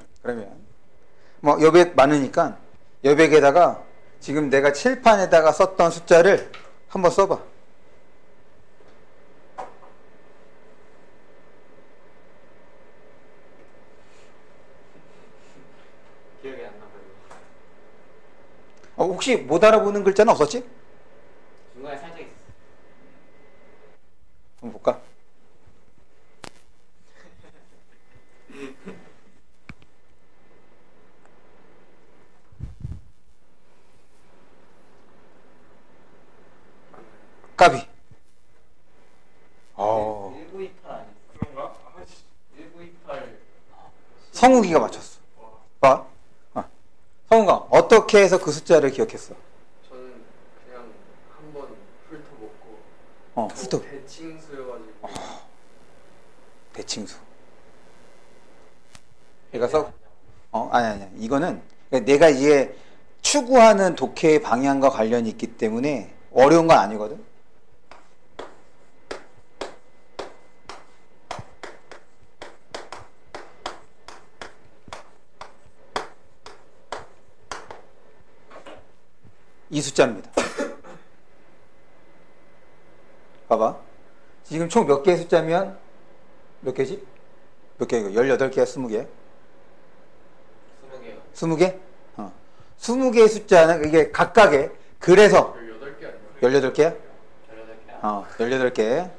뭐 여백 많으니까 여백에다가 지금 내가 칠판에다가 썼던 숫자를 한번 써봐. 기억이 안 나요. 혹시 못 알아보는 글자는 없었지? 중간에 살짝 있었어. 한번 볼까? 까비. 1928 아니야? 그런가? 1928. 성욱이가 맞췄어. 봐. 성욱아, 어떻게 해서 그 숫자를 기억했어? 저는 그냥 한번 훑어먹고. 훑어. 대칭수여가지고. 대칭수. 그래서 아니. 이거는 내가 이제 추구하는 독해의 방향과 관련이 있기 때문에 어려운 건 아니거든. 이 숫자입니다. 봐봐. 지금 총 몇 개의 숫자면 몇 개지? 몇 개 이거? 18개야, 20개? 20개요. 20개? 20개의 숫자는 이게 각각의 그래서 18개 18개야? 아니에요? 18개.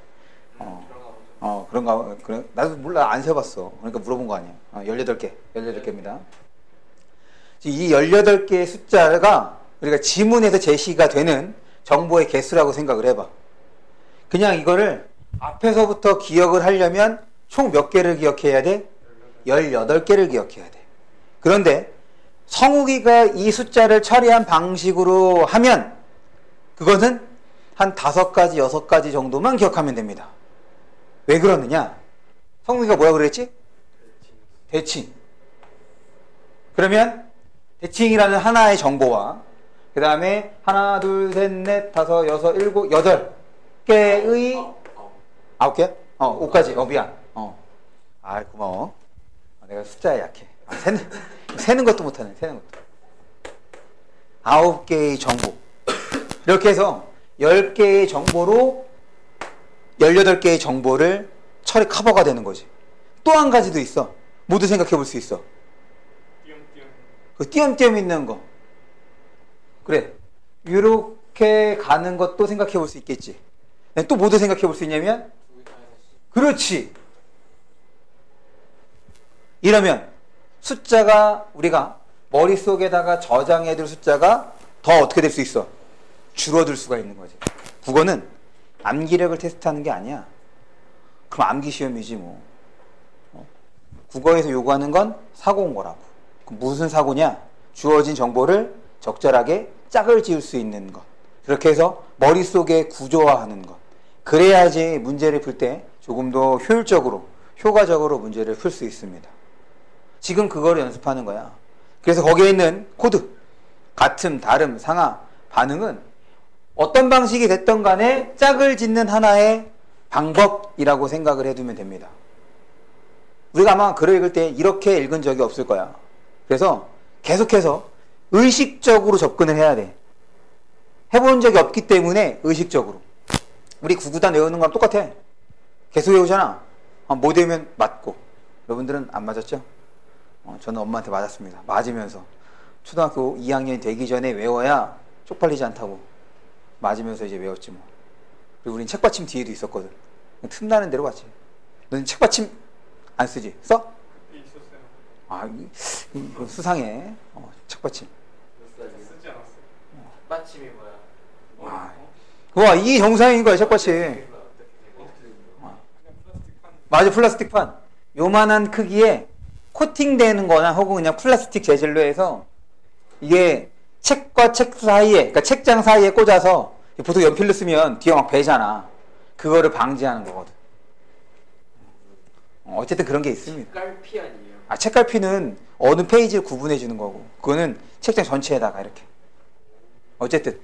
그런가, 그래. 나도 몰라. 안 세봤어. 그러니까 물어본 거 아니야. 18개. 18개입니다. 이 18개의 숫자가 우리가 지문에서 제시가 되는 정보의 개수라고 생각을 해봐. 그냥 이거를 앞에서부터 기억을 하려면 총 몇 개를 기억해야 돼? 18개를 기억해야 돼. 그런데 성욱이가 이 숫자를 처리한 방식으로 하면 그것은 한 5가지, 6가지 정도만 기억하면 됩니다. 왜 그러느냐? 성욱이가 뭐라 그랬지? 대칭. 그러면 대칭이라는 하나의 정보와 그 다음에 하나, 둘, 셋, 넷, 다섯, 여섯, 일곱, 8개의 9개야? 5까지. 미안. 고마워. 내가 숫자에 약해. 세는 것도 못하네. 세는 것도. 9개의 정보. 이렇게 해서 10개의 정보로 18개의 정보를 커버가 되는 거지. 또 한 가지도 있어. 모두 생각해 볼 수 있어. 그 띄엄띄엄 있는 거. 그래. 이렇게 가는 것도 생각해 볼 수 있겠지. 또 모두 생각해 볼 수 있냐면? 그렇지. 이러면 숫자가 우리가 머릿속에다가 저장해둘 숫자가 더 어떻게 될 수 있어? 줄어들 수가 있는 거지. 국어는 암기력을 테스트하는 게 아니야. 그럼 암기 시험이지 뭐. 국어에서 요구하는 건 사고인 거라고. 그럼 무슨 사고냐? 주어진 정보를 적절하게 짝을 지을 수 있는 것. 그렇게 해서 머릿속에 구조화하는 것. 그래야지 문제를 풀 때 조금 더 효율적으로, 효과적으로 문제를 풀 수 있습니다. 지금 그거를 연습하는 거야. 그래서 거기에 있는 코드, 같음, 다름, 상하, 반응은 어떤 방식이 됐던 간에 짝을 짓는 하나의 방법이라고 생각을 해두면 됩니다. 우리가 아마 글을 읽을 때 이렇게 읽은 적이 없을 거야. 그래서 계속해서 의식적으로 접근을 해야 돼. 해본 적이 없기 때문에 의식적으로. 우리 구구단 외우는 거랑 똑같아. 계속 외우잖아. 못 외우면 맞고. 여러분들은 안 맞았죠? 저는 엄마한테 맞았습니다. 맞으면서. 초등학교 2학년이 되기 전에 외워야 쪽팔리지 않다고. 맞으면서 이제 외웠지 뭐. 그리고 우린 책받침 뒤에도 있었거든. 틈나는 대로 갔지. 너는 책받침 안 쓰지? 써? 있었어요. 이거 수상해. 책받침. 쓰지 않았어요. 받침이 뭐야? 와, 이게 정상인 거야, 책받침. 그냥 플라스틱 판. 맞아, 플라스틱 판. 요만한 크기에 코팅되는 거나 혹은 그냥 플라스틱 재질로 해서 이게 책과 책 사이에, 그러니까 책장 사이에 꽂아서 보통 연필로 쓰면 뒤에 막 베잖아. 그거를 방지하는 거거든. 어쨌든 그런 게 있습니다. 책갈피 아니에요? 책갈피는 어느 페이지를 구분해 주는 거고, 그거는 책장 전체에다가 이렇게. 어쨌든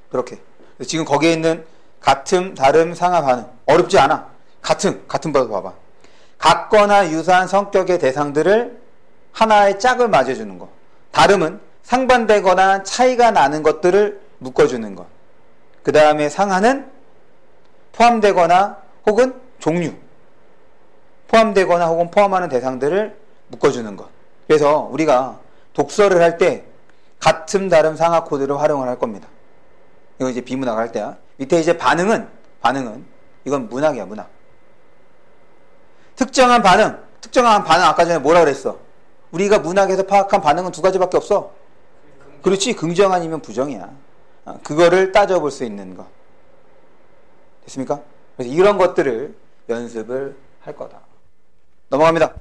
그렇게. 지금 거기에 있는 같음, 다름, 상하, 반응 어렵지 않아. 같음 봐봐. 같거나 유사한 성격의 대상들을 하나의 짝을 맞아주는 거. 다름은 상반되거나 차이가 나는 것들을 묶어주는 것. 그 다음에 상하는 포함되거나 혹은 종류, 포함되거나 혹은 포함하는 대상들을 묶어주는 것. 그래서 우리가 독서를 할 때 같음, 다름, 상하 코드를 활용을 할 겁니다. 이거 이제 비문학 할 때야. 밑에 이제 반응은 이건 문학이야, 문학. 특정한 반응 아까 전에 뭐라 그랬어? 우리가 문학에서 파악한 반응은 2가지밖에 없어. 그렇지, 긍정 아니면 부정이야. 그거를 따져볼 수 있는 거. 됐습니까? 그래서 이런 것들을 연습을 할 거다. 넘어갑니다.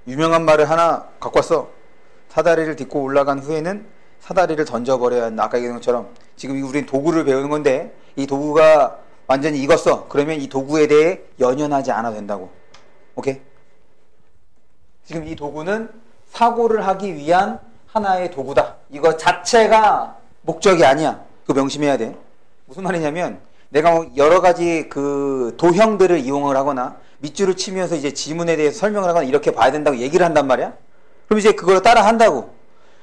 유명한 말을 하나 갖고 왔어. 사다리를 딛고 올라간 후에는 사다리를 던져버려야 한다. 아까 얘기한 것처럼 지금 우린 도구를 배우는 건데 이 도구가 완전히 익었어. 그러면 이 도구에 대해 연연하지 않아도 된다고. 오케이? 지금 이 도구는 사고를 하기 위한 하나의 도구다. 이거 자체가 목적이 아니야. 그거 명심해야 돼. 무슨 말이냐면 내가 뭐 여러 가지 그 도형들을 이용을 하거나 밑줄을 치면서 이제 지문에 대해서 설명을 하거나 이렇게 봐야 된다고 얘기를 한단 말이야. 그럼 이제 그걸 따라 한다고.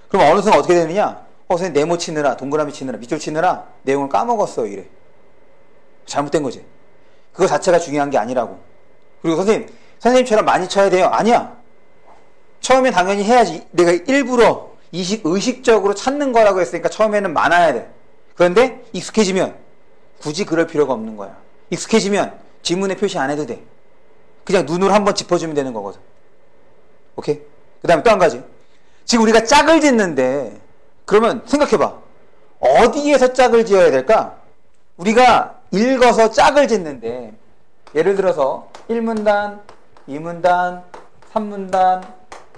그럼 어느 순간 어떻게 되느냐? 선생님 네모 치느라, 동그라미 치느라, 밑줄 치느라 내용을 까먹었어 이래. 잘못된 거지. 그거 자체가 중요한 게 아니라고. 그리고 선생님 선생님처럼 많이 쳐야 돼요. 아니야. 처음에 당연히 해야지. 내가 일부러 의식적으로 찾는 거라고 했으니까 처음에는 많아야 돼. 그런데 익숙해지면 굳이 그럴 필요가 없는 거야. 익숙해지면 지문에 표시 안 해도 돼. 그냥 눈으로 한번 짚어주면 되는 거거든. 오케이? 그 다음에 또 한 가지. 지금 우리가 짝을 짓는데 그러면 생각해봐. 어디에서 짝을 지어야 될까? 우리가 읽어서 짝을 짓는데 예를 들어서 1문단, 2문단, 3문단,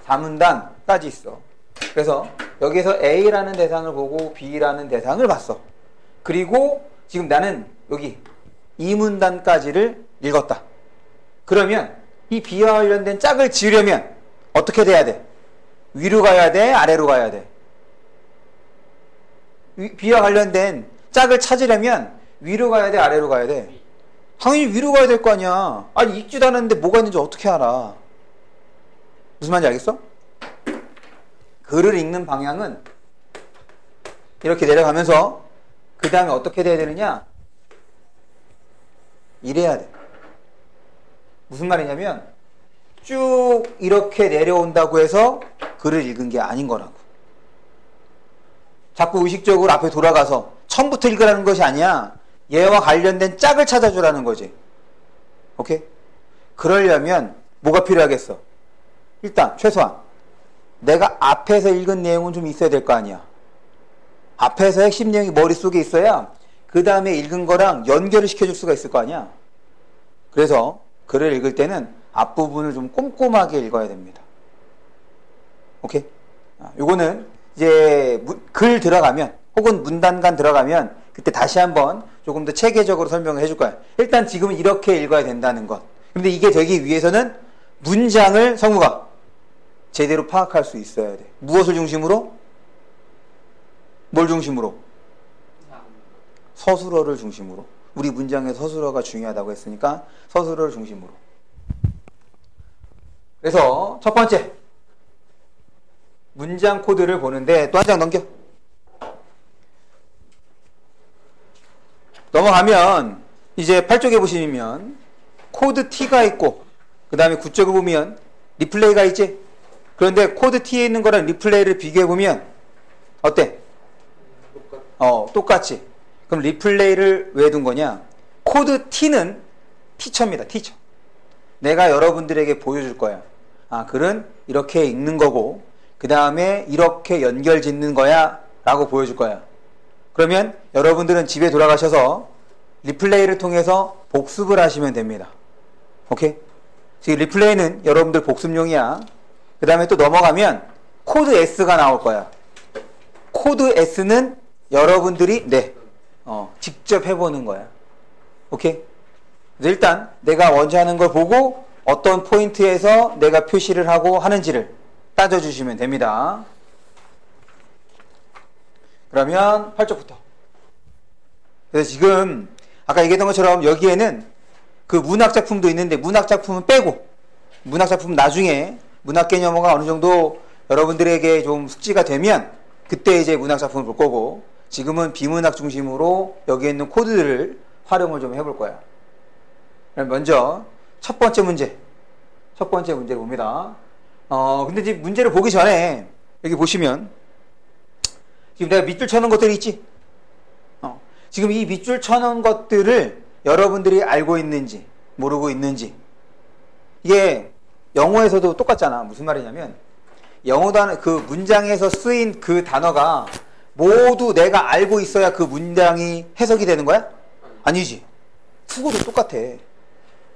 4문단까지 있어. 그래서 여기서 A라는 대상을 보고 B라는 대상을 봤어. 그리고 지금 나는 여기 2문단까지를 읽었다. 그러면 이 B와 관련된 짝을 지으려면 어떻게 돼야 돼? 위로 가야 돼? 아래로 가야 돼? B와 관련된 짝을 찾으려면 위로 가야 돼? 아래로 가야 돼? 당연히 위로 가야 될 거 아니야. 아니 읽지도 않았는데 뭐가 있는지 어떻게 알아? 무슨 말인지 알겠어? 글을 읽는 방향은 이렇게 내려가면서 그 다음에 어떻게 돼야 되느냐? 이래야 돼. 무슨 말이냐면 쭉 이렇게 내려온다고 해서 글을 읽은 게 아닌 거라고. 자꾸 의식적으로 앞에 돌아가서 처음부터 읽으라는 것이 아니야. 얘와 관련된 짝을 찾아주라는 거지. 오케이? 그러려면 뭐가 필요하겠어? 일단 최소한 내가 앞에서 읽은 내용은 좀 있어야 될 거 아니야. 앞에서 핵심 내용이 머릿속에 있어야 그 다음에 읽은 거랑 연결을 시켜줄 수가 있을 거 아니야. 그래서 글을 읽을 때는 앞부분을 좀 꼼꼼하게 읽어야 됩니다. 오케이? 요거는 이제 글 들어가면 혹은 문단간 들어가면 그때 다시 한번 조금 더 체계적으로 설명을 해줄 거야. 일단 지금은 이렇게 읽어야 된다는 것. 근데 이게 되기 위해서는 문장을 성우가 제대로 파악할 수 있어야 돼. 무엇을 중심으로? 뭘 중심으로? 서술어를 중심으로. 우리 문장의 서술어가 중요하다고 했으니까 서술어를 중심으로. 그래서 첫 번째 문장 코드를 보는데 또 한 장 넘겨. 넘어가면 이제 8쪽에 보시면 코드 T가 있고 그 다음에 9쪽에 보면 리플레이가 있지. 그런데 코드 T에 있는 거랑 리플레이를 비교해 보면 어때? 똑같지. 그럼 리플레이를 왜 둔 거냐? 코드 T는 티처입니다. 티처. 내가 여러분들에게 보여줄 거야. 글은 이렇게 읽는 거고 그 다음에 이렇게 연결 짓는 거야 라고 보여줄 거야. 그러면 여러분들은 집에 돌아가셔서 리플레이를 통해서 복습을 하시면 됩니다. 오케이? 지금 리플레이는 여러분들 복습용이야. 그 다음에 또 넘어가면 코드 S가 나올 거야. 코드 S는 여러분들이 직접 해보는 거야. 오케이? 일단 내가 원하는 걸 보고 어떤 포인트에서 내가 표시를 하고 하는지를 따져주시면 됩니다. 그러면 8쪽부터. 그래서 지금 아까 얘기했던 것처럼 여기에는 그 문학작품도 있는데 문학작품은 빼고 문학작품 나중에 문학개념어가 어느 정도 여러분들에게 좀 숙지가 되면 그때 이제 문학작품을 볼 거고 지금은 비문학 중심으로 여기에 있는 코드들을 활용을 좀 해볼 거야. 그럼 먼저 첫 번째 문제를 봅니다. 근데 이제 문제를 보기 전에 여기 보시면 지금 내가 밑줄 쳐놓은 것들이 있지? 지금 이 밑줄 쳐놓은 것들을 여러분들이 알고 있는지 모르고 있는지 이게 영어에서도 똑같잖아. 무슨 말이냐면 영어 단어 그 문장에서 쓰인 그 단어가 모두 내가 알고 있어야 그 문장이 해석이 되는 거야? 아니지. 국어도 똑같아.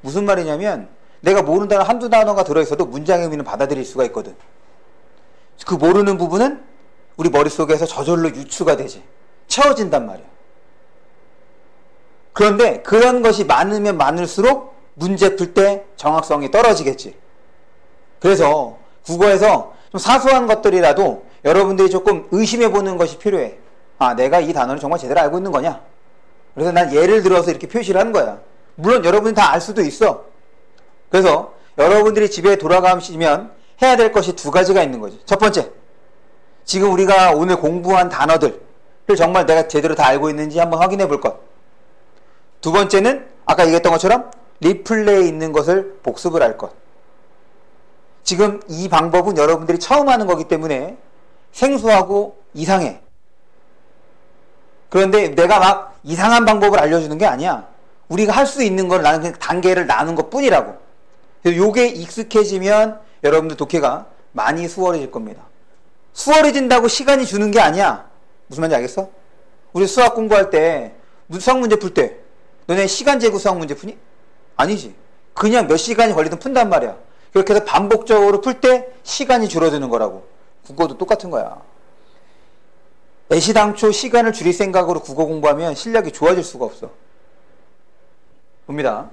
무슨 말이냐면 내가 모르는 단어 한두 단어가 들어있어도 문장의 의미는 받아들일 수가 있거든. 그 모르는 부분은 우리 머릿속에서 저절로 유추가 되지. 채워진단 말이야. 그런데 그런 것이 많으면 많을수록 문제 풀 때 정확성이 떨어지겠지. 그래서 국어에서 좀 사소한 것들이라도 여러분들이 조금 의심해보는 것이 필요해. 내가 이 단어를 정말 제대로 알고 있는 거냐? 그래서 난 예를 들어서 이렇게 표시를 하는 거야. 물론 여러분이 다 알 수도 있어. 그래서 여러분들이 집에 돌아가시면 해야 될 것이 두 가지가 있는 거지. 첫 번째, 지금 우리가 오늘 공부한 단어들을 정말 내가 제대로 다 알고 있는지 한번 확인해 볼 것. 두 번째는 아까 얘기했던 것처럼 리플레이에 있는 것을 복습을 할 것. 지금 이 방법은 여러분들이 처음 하는 거기 때문에 생소하고 이상해. 그런데 내가 막 이상한 방법을 알려주는 게 아니야. 우리가 할 수 있는 걸 나는 그냥 단계를 나눈 것 뿐이라고. 그래서 요게 익숙해지면 여러분들 독해가 많이 수월해질 겁니다. 수월해진다고 시간이 주는 게 아니야. 무슨 말인지 알겠어? 우리 수학 공부할 때 수학 문제 풀 때 너네 시간 재고 수학 문제 푸니? 아니지. 그냥 몇 시간이 걸리든 푼단 말이야. 그렇게 해서 반복적으로 풀 때 시간이 줄어드는 거라고. 국어도 똑같은 거야. 애시당초 시간을 줄일 생각으로 국어 공부하면 실력이 좋아질 수가 없어. 봅니다.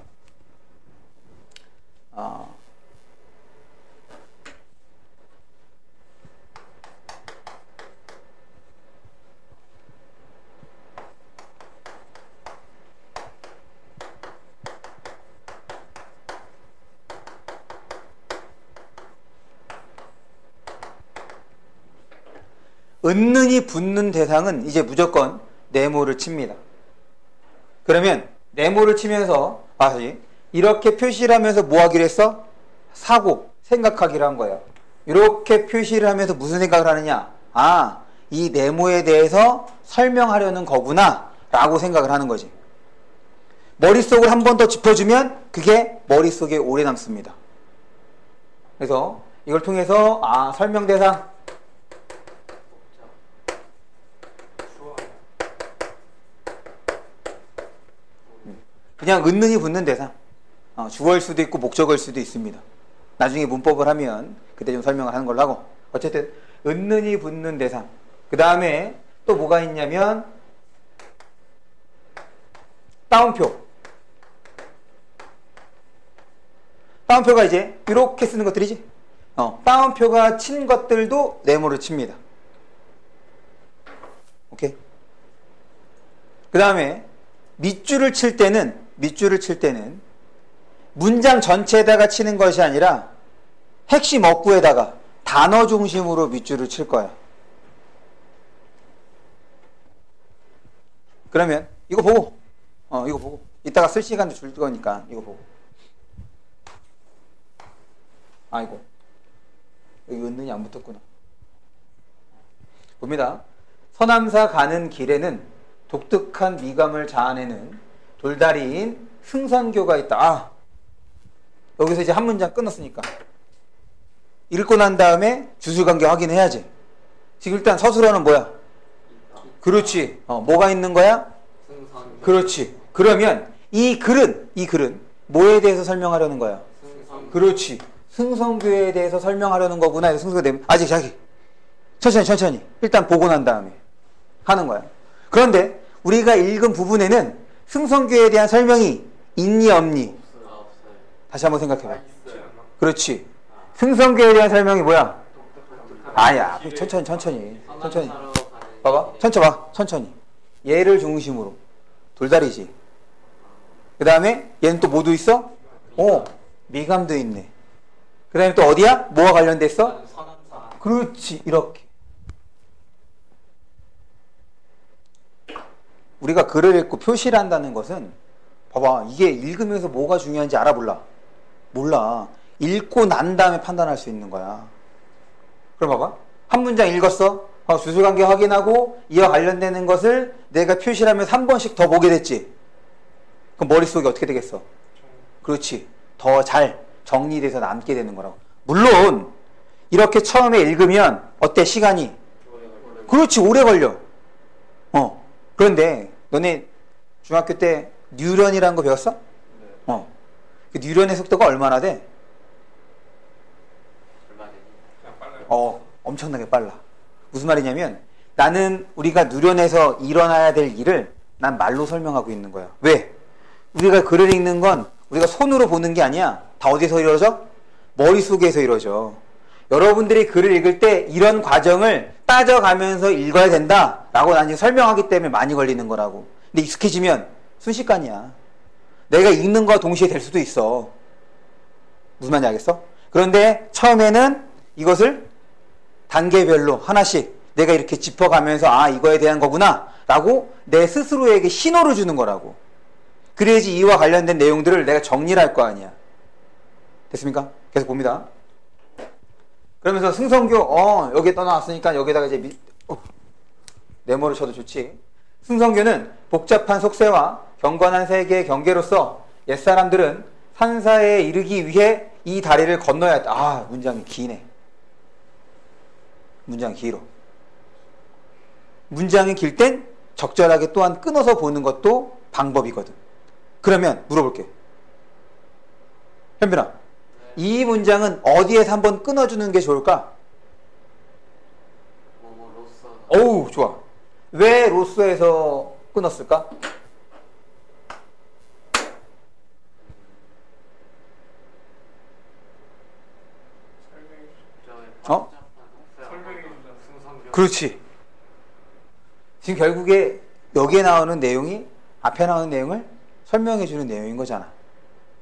은는이 붙는 대상은 이제 무조건 네모를 칩니다. 그러면 네모를 치면서 이렇게 표시를 하면서 뭐 하기로 했어? 사고, 생각하기로 한 거예요. 이렇게 표시를 하면서 무슨 생각을 하느냐? 아, 이 네모에 대해서 설명하려는 거구나 라고 생각을 하는 거지. 머릿속을 한 번 더 짚어주면 그게 머릿속에 오래 남습니다. 그래서 이걸 통해서 설명 대상 그냥 은는이 붙는 대상. 주어일 수도 있고 목적어일 수도 있습니다. 나중에 문법을 하면 그때 좀 설명을 하는 걸로 하고. 어쨌든 은는이 붙는 대상. 그 다음에 또 뭐가 있냐면 따옴표. 따옴표가 이제 이렇게 쓰는 것들이지. 따옴표가 친 것들도 네모를 칩니다. 오케이. 그 다음에 밑줄을 칠 때는 문장 전체에다가 치는 것이 아니라 핵심 어구에다가 단어 중심으로 밑줄을 칠 거야. 그러면 이거 보고 이따가 쓸 시간도 줄 거니까 이거 보고. 아이고, 여기 은근히 안 붙었구나. 봅니다. 서남사 가는 길에는 독특한 미감을 자아내는 돌다리인 승선교가 있다. 여기서 이제 한 문장 끊었으니까 읽고 난 다음에 주술관계 확인해야지. 지금 일단 서술어는 뭐야? 그렇지. 뭐가 있는 거야? 그렇지. 그러면 이 글은 뭐에 대해서 설명하려는 거야? 그렇지. 승선교에 대해서 설명하려는 거구나. 승선교 되면 아직 자기 천천히 일단 보고 난 다음에 하는 거야. 그런데 우리가 읽은 부분에는 승선교에 대한 설명이 있니 없니? 다시 한번 생각해봐. 그렇지. 승선교에 대한 설명이 뭐야? 아야. 천천히. 봐봐. 천천히. 얘를 중심으로. 돌다리지. 그 다음에 얘는 또 뭐도 있어? 미감도 있네. 그 다음에 또 어디야? 뭐와 관련됐어? 그렇지. 이렇게. 우리가 글을 읽고 표시를 한다는 것은 봐봐. 이게 읽으면서 뭐가 중요한지 몰라. 읽고 난 다음에 판단할 수 있는 거야. 그럼 봐봐. 한 문장 읽었어. 주술관계 확인하고 이와 관련되는 것을 내가 표시를 하면서 한 번씩 더 보게 됐지. 그럼 머릿속에 어떻게 되겠어? 그렇지. 더 잘 정리돼서 남게 되는 거라고. 물론 이렇게 처음에 읽으면 어때? 시간이? 그렇지. 오래 걸려. 그런데 너네 중학교 때 뉴런이라는 거 배웠어? 그 뉴런의 속도가 얼마나 돼? 엄청나게 빨라. 무슨 말이냐면 나는 우리가 뉴런에서 일어나야 될 일을 난 말로 설명하고 있는 거야. 왜? 우리가 글을 읽는 건 우리가 손으로 보는 게 아니야. 다 어디서 이루어져? 머릿속에서 이루어져. 여러분들이 글을 읽을 때 이런 과정을 따져가면서 읽어야 된다라고 난 지금 설명하기 때문에 많이 걸리는 거라고. 근데 익숙해지면 순식간이야. 내가 읽는 거와 동시에 될 수도 있어. 무슨 말인지 알겠어? 그런데 처음에는 이것을 단계별로 하나씩 내가 이렇게 짚어가면서 이거에 대한 거구나 라고 내 스스로에게 신호를 주는 거라고. 그래야지 이와 관련된 내용들을 내가 정리를 할 거 아니야. 됐습니까? 계속 봅니다. 그러면서 승성교 여기에 떠나왔으니까 여기다가 이제 네모를 쳐도 좋지. 승성교는 복잡한 속세와 경건한 세계의 경계로서 옛사람들은 산사에 이르기 위해 이 다리를 건너야 했다. 아, 문장이 기네. 문장이 길어. 문장이 길 땐 적절하게 또한 끊어서 보는 것도 방법이거든. 그러면 물어볼게. 현빈아, 이 문장은 어디에서 한번 끊어주는 게 좋을까? 로서. 어우, 좋아. 왜 로스에서 끊었을까? 어? 그렇지. 지금 결국에 여기에 나오는 내용이 앞에 나오는 내용을 설명해 주는 내용인 거잖아.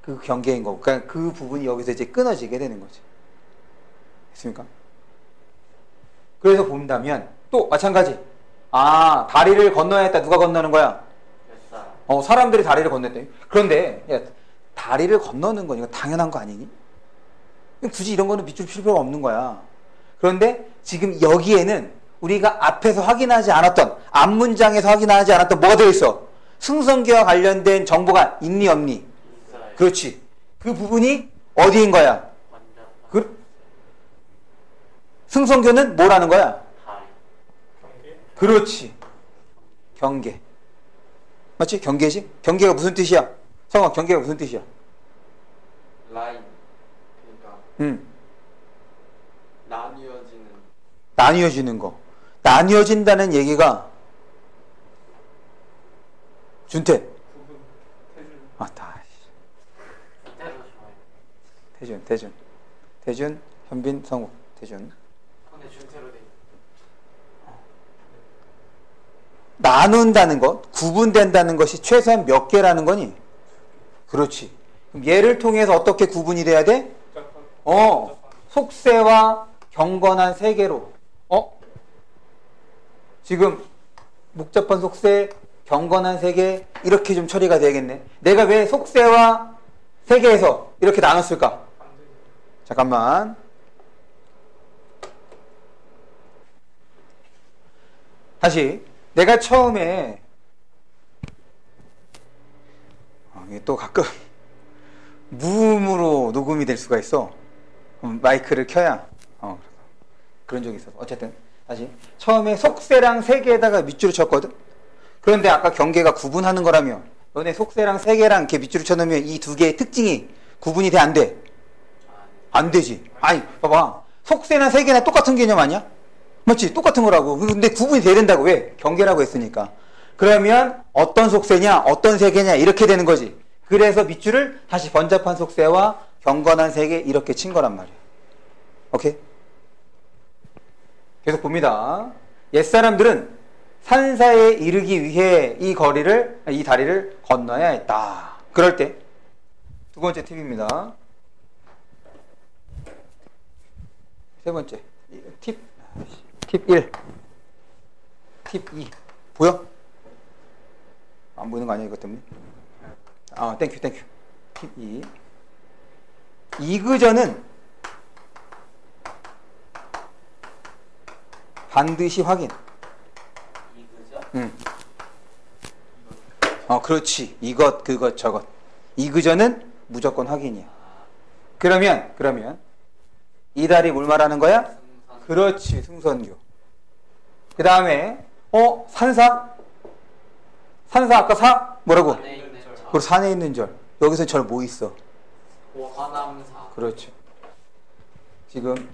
그 경계인 거고. 그러니까 그 부분이 여기서 이제 끊어지게 되는 거지. 됐습니까? 그래서 본다면 또 마찬가지. 아, 다리를 건너야 했다. 누가 건너는 거야? 사람들이 다리를 건넜대. 그런데 야, 다리를 건너는 거니까 당연한 거 아니니? 굳이 이런 거는 밑줄 필 필요가 없는 거야. 그런데 지금 여기에는 우리가 앞에서 확인하지 않았던, 앞문장에서 확인하지 않았던 뭐가 들어있어? 승성교와 관련된 정보가 있니 없니? 있어요. 그렇지. 그 부분이 어디인 거야? 승성교는 뭐라는 거야? 다리. 그렇지. 경계. 맞지? 경계지? 경계가 무슨 뜻이야? 성아, 경계가 무슨 뜻이야? 라인. 그러니까 나뉘어지는 거. 나뉘어진다는 얘기가 준태. 아, 태준, 현빈, 성욱, 태준. 근데 준태로 돼. 나눈다는 것, 구분된다는 것이 최소한 몇 개라는 거니? 그렇지. 그럼 얘를 통해서 어떻게 구분이 돼야 돼? 속세와 경건한 세계로. 지금 복잡한 속세, 경건한 세계 이렇게 좀 처리가 되겠네. 내가 왜 속세와 세계에서 이렇게 나눴을까? 잠깐만. 다시. 내가 처음에 이게 또 가끔 무음으로 녹음이 될 수가 있어. 마이크를 켜야 그런 적이 있어서. 어쨌든 다시. 처음에 속세랑 세계에다가 밑줄을 쳤거든. 그런데 아까 경계가 구분하는 거라며, 너네 속세랑 세계랑 이렇게 밑줄을 쳐놓으면 이 두 개의 특징이 구분이 돼, 안 돼? 안 되지. 아니, 봐봐. 속세나 세계나 똑같은 개념 아니야? 맞지? 똑같은 거라고. 근데 구분이 돼야 된다고. 왜? 경계라고 했으니까. 그러면 어떤 속세냐, 어떤 세계냐 이렇게 되는 거지. 그래서 밑줄을 다시 번잡한 속세와 경건한 세계 이렇게 친 거란 말이야. 오케이? 계속 봅니다. 옛사람들은 산사에 이르기 위해 이 다리를 건너야 했다. 그럴 때 두 번째 팁입니다. 세 번째 팁 1, 팁 2 보여? 안 보이는 거 아니야 이것 때문에? 땡큐 팁 2. 이그저는 반드시 확인. 이그저? 그렇지. 이것, 그것, 저것. 이그저는 무조건 확인이야. 그러면 이 다리 뭘 말하는 거야? 그렇지. 승선교. 그 다음에 산사 아까 뭐라고? 안에 있는 그리고 산에 있는 절. 여기서 절 뭐 있어? 서남사. 그렇죠. 지금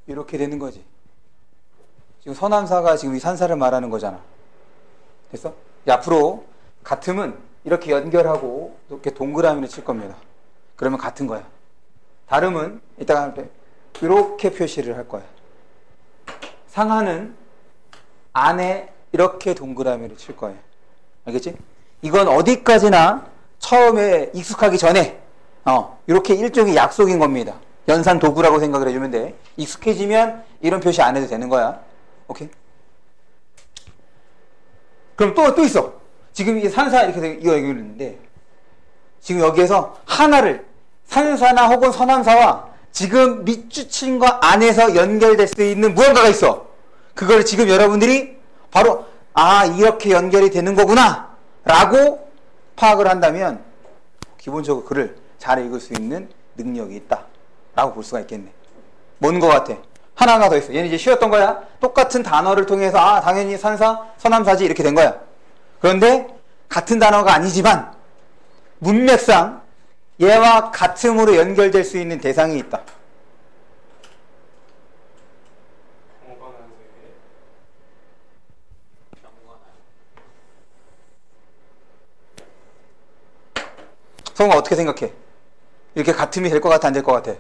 이렇게 되는 거지. 지금 서남사가 지금 이 산사를 말하는 거잖아. 됐어? 앞으로 같음은 이렇게 연결하고 이렇게 동그라미를 칠 겁니다. 그러면 같은 거야. 다름은 이따가 이렇게 표시를 할 거야. 상하는 안에 이렇게 동그라미를 칠 거예요. 알겠지? 이건 어디까지나 처음에 익숙하기 전에 이렇게 일종의 약속인 겁니다. 연산 도구라고 생각을 해주면 돼. 익숙해지면 이런 표시 안 해도 되는 거야. 오케이? 그럼 또 있어. 지금 이 산사 이렇게 이어있는데 지금 여기에서 하나를 산사나 혹은 서남사와 지금 밑주침과 안에서 연결될 수 있는 무언가가 있어. 그걸 지금 여러분들이 바로 이렇게 연결이 되는 거구나 라고 파악을 한다면 기본적으로 글을 잘 읽을 수 있는 능력이 있다 라고 볼 수가 있겠네. 뭔 거 같아? 하나가 더 있어. 얘는 이제 쉬웠던 거야. 똑같은 단어를 통해서 당연히 산사, 서남사지 이렇게 된 거야. 그런데 같은 단어가 아니지만 문맥상 얘와 같음으로 연결될 수 있는 대상이 있다. 경건한 세계. 성우가 어떻게 생각해? 이렇게 같음이 될 것 같아, 안 될 것 같아?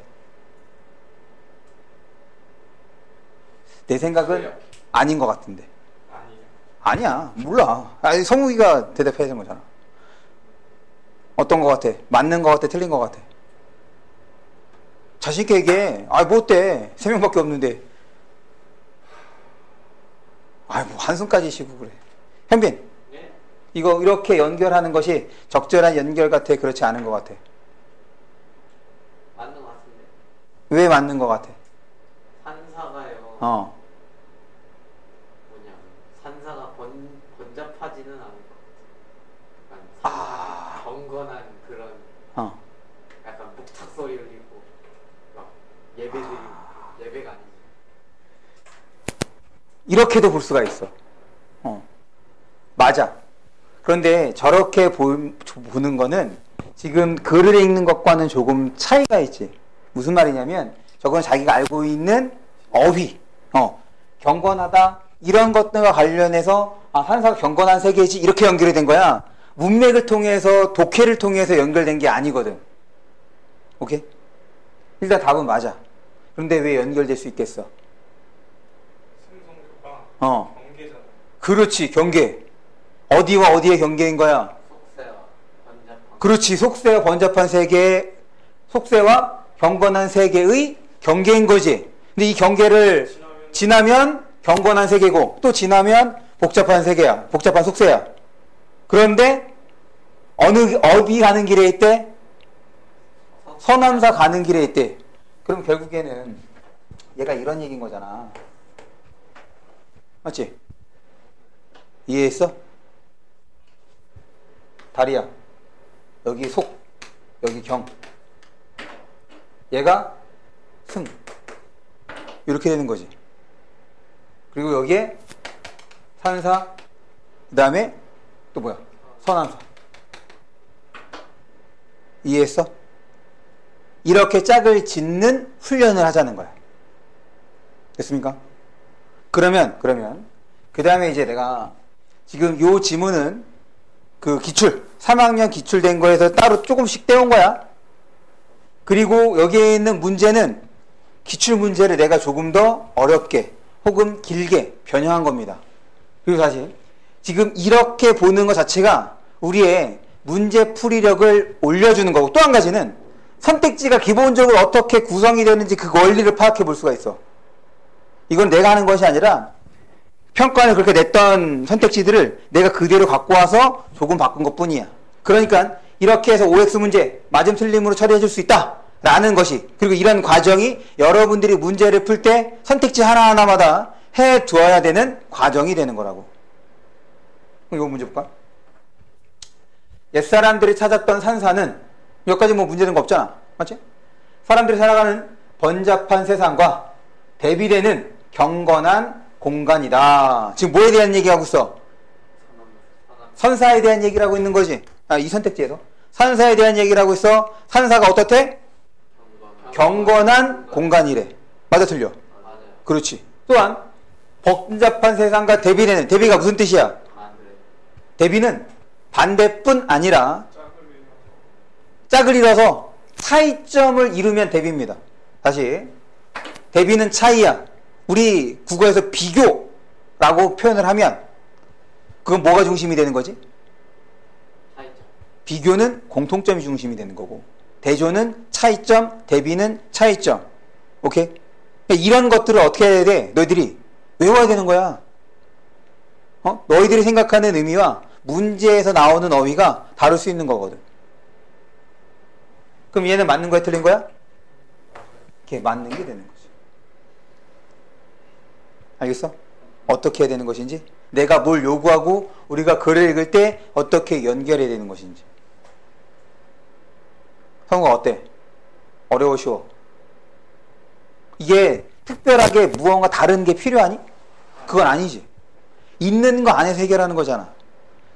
내 생각은 아닌 것 같은데. 아니에요. 아니야, 몰라. 성우기가 대답해야 되는 거잖아. 어떤 것 같아? 맞는 것 같아? 틀린 것 같아? 자신있게 얘기해. 뭐 어때? 3명밖에 없는데. 뭐 한숨까지 쉬고 그래. 현빈, 네. 이거 이렇게 연결하는 것이 적절한 연결 같아? 그렇지 않은 것 같아? 맞는 것 같은데. 왜 맞는 것 같아? 산사가요. 산사가 번잡하지는 않을 것 같아요. 약간 경건한 그런 약간 묵탁 소리 흘리고 막 예배가 아니지. 이렇게도 볼 수가 있어. 맞아. 그런데 저렇게 보는 거는 지금 글을 읽는 것과는 조금 차이가 있지. 무슨 말이냐면 저건 자기가 알고 있는 어휘, 경건하다 이런 것들과 관련해서 산사가 경건한 세계지 이렇게 연결이 된 거야. 문맥을 통해서 독해를 통해서 연결된 게 아니거든. 오케이? 일단 답은 맞아. 그런데 왜 연결될 수 있겠어? 승성교가 경계잖아. 그렇지, 경계. 어디와 어디의 경계인 거야? 속세와 번잡한. 그렇지, 속세와 번잡한 세계, 속세와 경건한 세계의 경계인 거지. 근데 이 경계를 지나면 경건한 세계고 또 지나면 복잡한 세계야. 복잡한 속세야. 그런데 어디 가는 길에 있대? 서남사 가는 길에 있대. 그럼 결국에는 얘가 이런 얘기인 거잖아. 맞지? 이해했어? 다리야. 여기 속, 여기 경. 얘가 승. 이렇게 되는 거지. 그리고 여기에 산사, 그 다음에 또 뭐야? 서남사. 이해했어? 이렇게 짝을 짓는 훈련을 하자는 거야. 됐습니까? 그러면 그 다음에 이제 내가 지금 요 지문은 그 기출 3학년 기출된 거에서 따로 조금씩 떼온 거야. 그리고 여기에 있는 문제는 기출 문제를 내가 조금 더 어렵게 혹은 길게 변형한 겁니다. 그리고 사실 지금 이렇게 보는 것 자체가 우리의 문제 풀이력을 올려주는 거고, 또 한 가지는 선택지가 기본적으로 어떻게 구성이 되는지 그 원리를 파악해 볼 수가 있어. 이건 내가 하는 것이 아니라 평가에 그렇게 냈던 선택지들을 내가 그대로 갖고 와서 조금 바꾼 것 뿐이야. 그러니까 이렇게 해서 OX 문제 맞음 틀림으로 처리해 줄 수 있다 라는 것이, 그리고 이런 과정이 여러분들이 문제를 풀 때 선택지 하나하나마다 해 두어야 되는 과정이 되는 거라고. 그럼 이거 문제 볼까? 옛사람들이 찾았던 산사는 여기까지 뭐 문제된 거 없잖아. 맞지? 사람들이 살아가는 번잡한 세상과 대비되는 경건한 공간이다. 지금 뭐에 대한 얘기하고 있어? 선사에 대한 얘기를 하고 있는 거지. 이 선택지에서 산사에 대한 얘기를 하고 있어. 산사가 어떻대? 경건한 공간이래. 맞아 틀려? 맞아요. 그렇지. 또한 복잡한 세상과 대비되는, 대비가 무슨 뜻이야? 대비는 반대뿐 아니라 짝을 이뤄서 차이점을 이루면 대비입니다. 다시, 대비는 차이야. 우리 국어에서 비교라고 표현을 하면 그건 뭐가 중심이 되는 거지? 차이점. 비교는 공통점이 중심이 되는 거고, 대조는 차이점, 대비는 차이점. 오케이? 이런 것들을 어떻게 해야 돼? 너희들이 외워야 되는 거야. 너희들이 생각하는 의미와 문제에서 나오는 어휘가 다를 수 있는 거거든. 그럼 얘는 맞는 거야, 틀린 거야? 이렇게 맞는 게 되는 거죠. 알겠어? 어떻게 해야 되는 것인지, 내가 뭘 요구하고 우리가 글을 읽을 때 어떻게 연결해야 되는 것인지. 성우가 어때? 어려워, 쉬워? 이게 특별하게 무언가 다른 게 필요하니? 그건 아니지. 있는 거 안에서 해결하는 거잖아.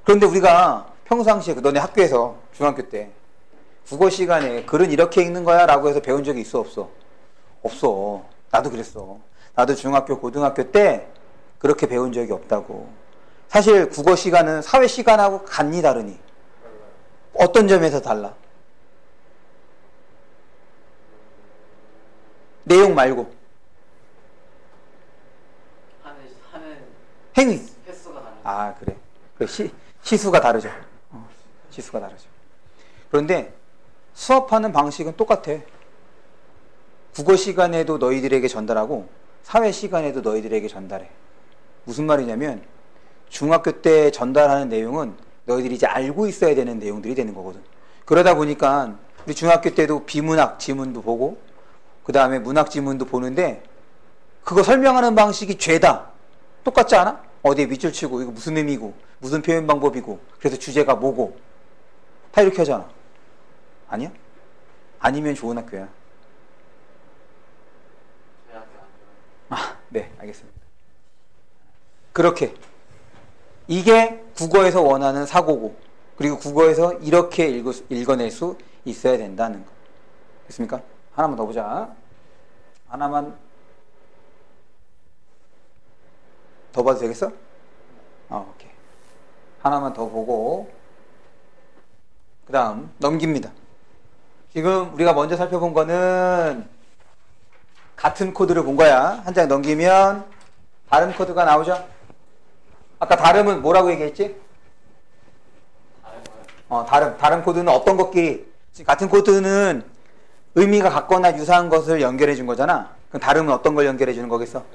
그런데 우리가 평상시에 너네 학교에서 중학교 때 국어 시간에 글은 이렇게 읽는 거야 라고 해서 배운 적이 있어, 없어? 없어. 나도 그랬어. 나도 중학교 고등학교 때 그렇게 배운 적이 없다고. 사실 국어 시간은 사회 시간하고 같니 다르니? 어떤 점에서 달라? 내용 말고 하는 행위. 횟수가 다르죠. 아, 그래. 시수가 다르죠. 시수가 다르죠. 그런데 수업하는 방식은 똑같아. 국어 시간에도 너희들에게 전달하고 사회 시간에도 너희들에게 전달해. 무슨 말이냐면 중학교 때 전달하는 내용은 너희들이 이제 알고 있어야 되는 내용들이 되는 거거든. 그러다 보니까 우리 중학교 때도 비문학 지문도 보고 그 다음에 문학 지문도 보는데 그거 설명하는 방식이 죄다. 똑같지 않아? 어디에 밑줄 치고 이거 무슨 의미고 무슨 표현 방법이고 그래서 주제가 뭐고 다 이렇게 하잖아. 아니야? 아니면 좋은 학교야. 저희 학교 안 좋아요. 아, 네, 알겠습니다. 그렇게 이게 국어에서 원하는 사고고 그리고 국어에서 이렇게 읽어낼 수 있어야 된다는 거. 됐습니까? 하나만 더 보자. 하나만 더 봐도 되겠어? 오케이. 하나만 더 보고 그 다음 넘깁니다. 지금 우리가 먼저 살펴본 거는 같은 코드를 본 거야. 한 장 넘기면 다른 코드가 나오죠? 아까 다름은 뭐라고 얘기했지? 다른 코드는 어떤 것끼리? 지금 같은 코드는 의미가 같거나 유사한 것을 연결해 준 거잖아. 그럼 다름은 어떤 걸 연결해 주는 거겠어?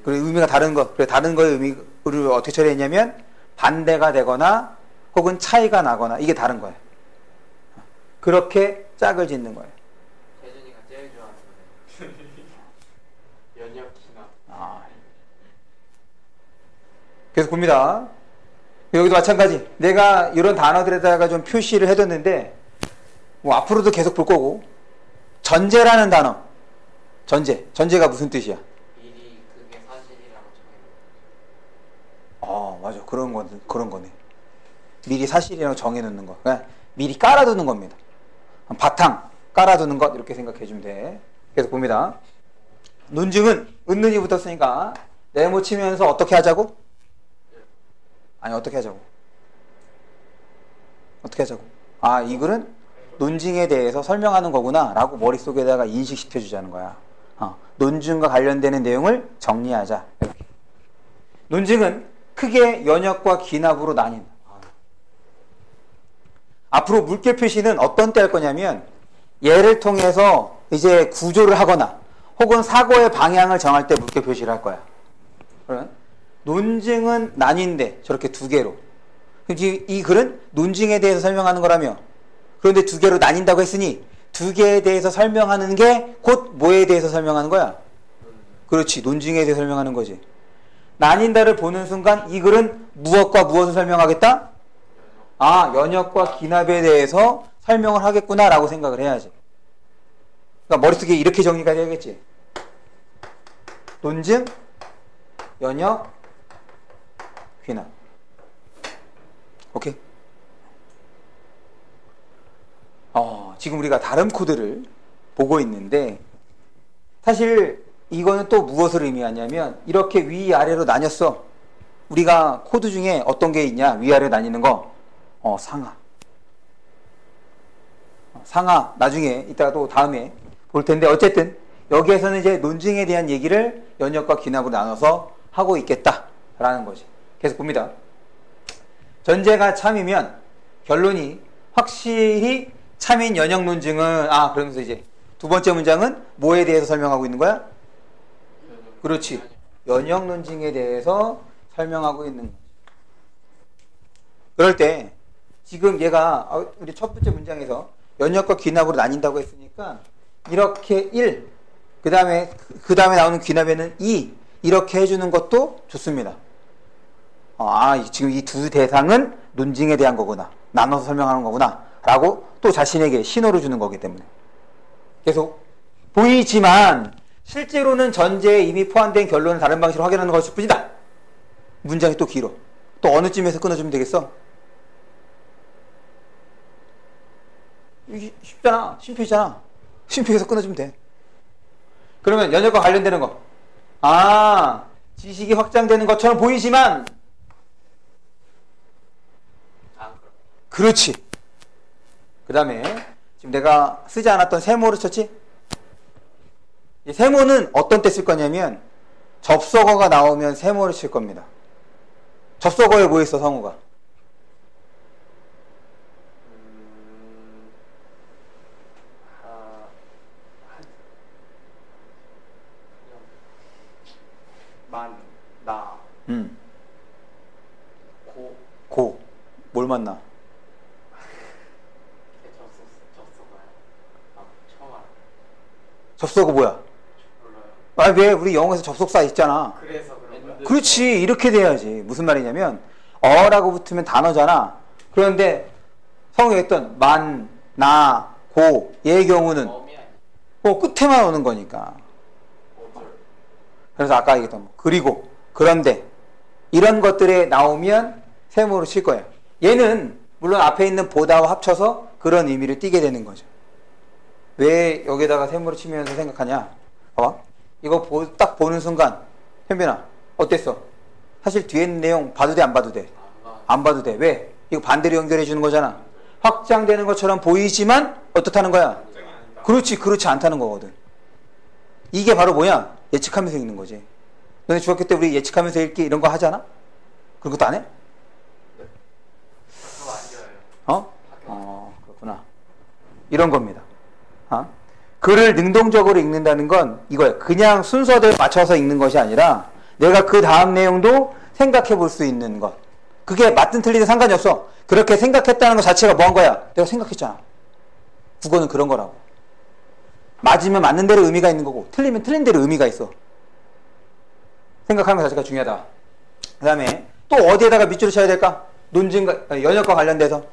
그리고 의미가 다른 거. 그래, 다른 거의 의미를 어떻게 처리했냐면 반대가 되거나 혹은 차이가 나거나 이게 다른 거야. 그렇게 짝을 짓는 거야. 재준이가 제일 좋아하는 거예요. 연역기나. 계속 봅니다. 여기도 마찬가지. 내가 이런 단어들에다가 좀 표시를 해뒀는데 뭐 앞으로도 계속 볼 거고 전제라는 단어. 전제가 무슨 뜻이야? 미리 그게 사실이라고 정해놓은 맞아. 그런 거네. 미리 사실이라고 정해놓는 거. 그냥 미리 깔아두는 겁니다. 바탕 깔아두는 것 이렇게 생각해 주면 돼. 계속 봅니다. 논증은 은는이 붙었으니까 네모 치면서 어떻게 하자고? 아니 어떻게 하자고? 이 글은 논증에 대해서 설명하는 거구나 라고 머릿속에다가 인식시켜 주자는 거야. 논증과 관련되는 내용을 정리하자. 이렇게. 논증은 크게 연역과 기납으로 나뉜다. 앞으로 물결 표시는 어떤 때 할 거냐면 얘를 통해서 이제 구조를 하거나 혹은 사고의 방향을 정할 때 물결 표시를 할 거야. 그러면 논증은 나뉜데 저렇게 두 개로. 이 글은 논증에 대해서 설명하는 거라며. 그런데 두 개로 나뉜다고 했으니 두 개에 대해서 설명하는 게 곧 뭐에 대해서 설명하는 거야? 그렇지. 논증에 대해서 설명하는 거지. 나뉜다를 보는 순간 이 글은 무엇과 무엇을 설명하겠다? 연역과 기납에 대해서 설명을 하겠구나 라고 생각을 해야지. 그러니까 머릿속에 이렇게 정리가 되겠지. 논증, 연역, 귀납. 오케이? 지금 우리가 다른 코드를 보고 있는데 사실 이거는 또 무엇을 의미하냐면 이렇게 위아래로 나뉘었어. 우리가 코드 중에 어떤 게 있냐? 위아래로 나뉘는 거. 상하. 상하 나중에 이따가 또 다음에 볼 텐데 어쨌든 여기에서는 이제 논증에 대한 얘기를 연역과 기납으로 나눠서 하고 있겠다라는 거지. 계속 봅니다. 전제가 참이면 결론이 확실히 참인 연역 논증은 그러면서 이제 두 번째 문장은 뭐에 대해서 설명하고 있는 거야? 그렇지. 연역 논증에 대해서 설명하고 있는 거지. 그럴 때 지금 얘가 우리 첫 번째 문장에서 연역과 기납으로 나뉜다고 했으니까 이렇게 1, 그 다음에 나오는 귀납에는 이 이렇게 해주는 것도 좋습니다. 지금 이 두 대상은 논증에 대한 거구나. 나눠서 설명하는 거구나. 라고 또 자신에게 신호를 주는 거기 때문에. 계속 보이지만 실제로는 전제에 이미 포함된 결론을 다른 방식으로 확인하는 것일 뿐이다. 문장이 또 길어. 또 어느 쯤에서 끊어주면 되겠어? 이게 쉽잖아. 쉼표있잖아. 쉼표에서 끊어주면 돼. 그러면 연역과 관련되는 거. 지식이 확장되는 것처럼 보이지만 그렇지. 그 다음에 지금 내가 쓰지 않았던 세모를 쳤지? 이 세모는 어떤 때 쓸 거냐면 접속어가 나오면 세모를 칠 겁니다. 접속어에 뭐 있어, 성우가? 나, 고. 뭘 만나? 접속어 뭐야? 몰라요. 왜? 우리 영어에서 접속사 있잖아. 그래서 그런 거야. 그렇지. 이렇게 돼야지. 무슨 말이냐면 어라고 붙으면 단어잖아. 그런데 성우가 했던 만, 나, 고 얘의 경우는 범이 아니야. 끝에만 오는 거니까. 그래서 아까 얘기했던 그리고, 그런데 이런 것들에 나오면 세모로 칠 거예요. 얘는 물론 앞에 있는 보다와 합쳐서 그런 의미를 띠게 되는 거죠. 왜 여기다가 세모를 치면서 생각하냐? 봐봐. 이거 딱 보는 순간 현빈아 어땠어? 사실 뒤에 있는 내용 봐도 돼, 안 봐도 돼? 안 봐도 돼. 왜? 이거 반대로 연결해 주는 거잖아. 확장되는 것처럼 보이지만 어떻다는 거야? 그렇지, 그렇지 않다는 거거든. 이게 바로 뭐야? 예측하면서 읽는 거지. 너네 중학교 때 우리 예측하면서 읽기 이런 거 하잖아? 그런 것도 안 해? 그거 안 좋아요. 그렇구나. 이런 겁니다. 글을 능동적으로 읽는다는 건 이거예요. 그냥 순서대로 맞춰서 읽는 것이 아니라 내가 그 다음 내용도 생각해 볼 수 있는 것. 그게 맞든 틀리든 상관이 없어. 그렇게 생각했다는 것 자체가 뭐 한 거야? 내가 생각했잖아. 국어는 그런 거라고. 맞으면 맞는 대로 의미가 있는 거고 틀리면 틀린 대로 의미가 있어. 생각하는 것 자체가 중요하다. 그 다음에 또 어디에다가 밑줄을 쳐야 될까? 논증과 연역과 관련돼서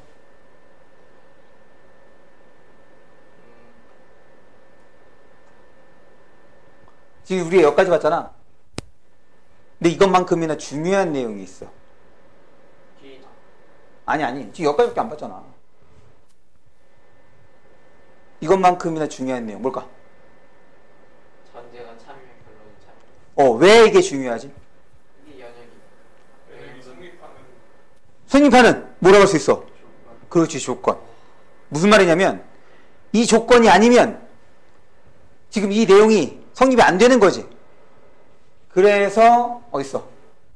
지금 우리가 여기까지 봤잖아. 근데 이것만큼이나 중요한 내용이 있어. 아니. 지금 여기까지밖에 안 봤잖아. 이것만큼이나 중요한 내용 뭘까? 전제가 참여, 결론이 참여. 왜 이게 중요하지? 이게 연역이. 성립하는 뭐라고 할 수 있어? 그렇지, 조건. 무슨 말이냐면 이 조건이 아니면 지금 이 내용이 성립이 안 되는 거지. 그래서 어딨어?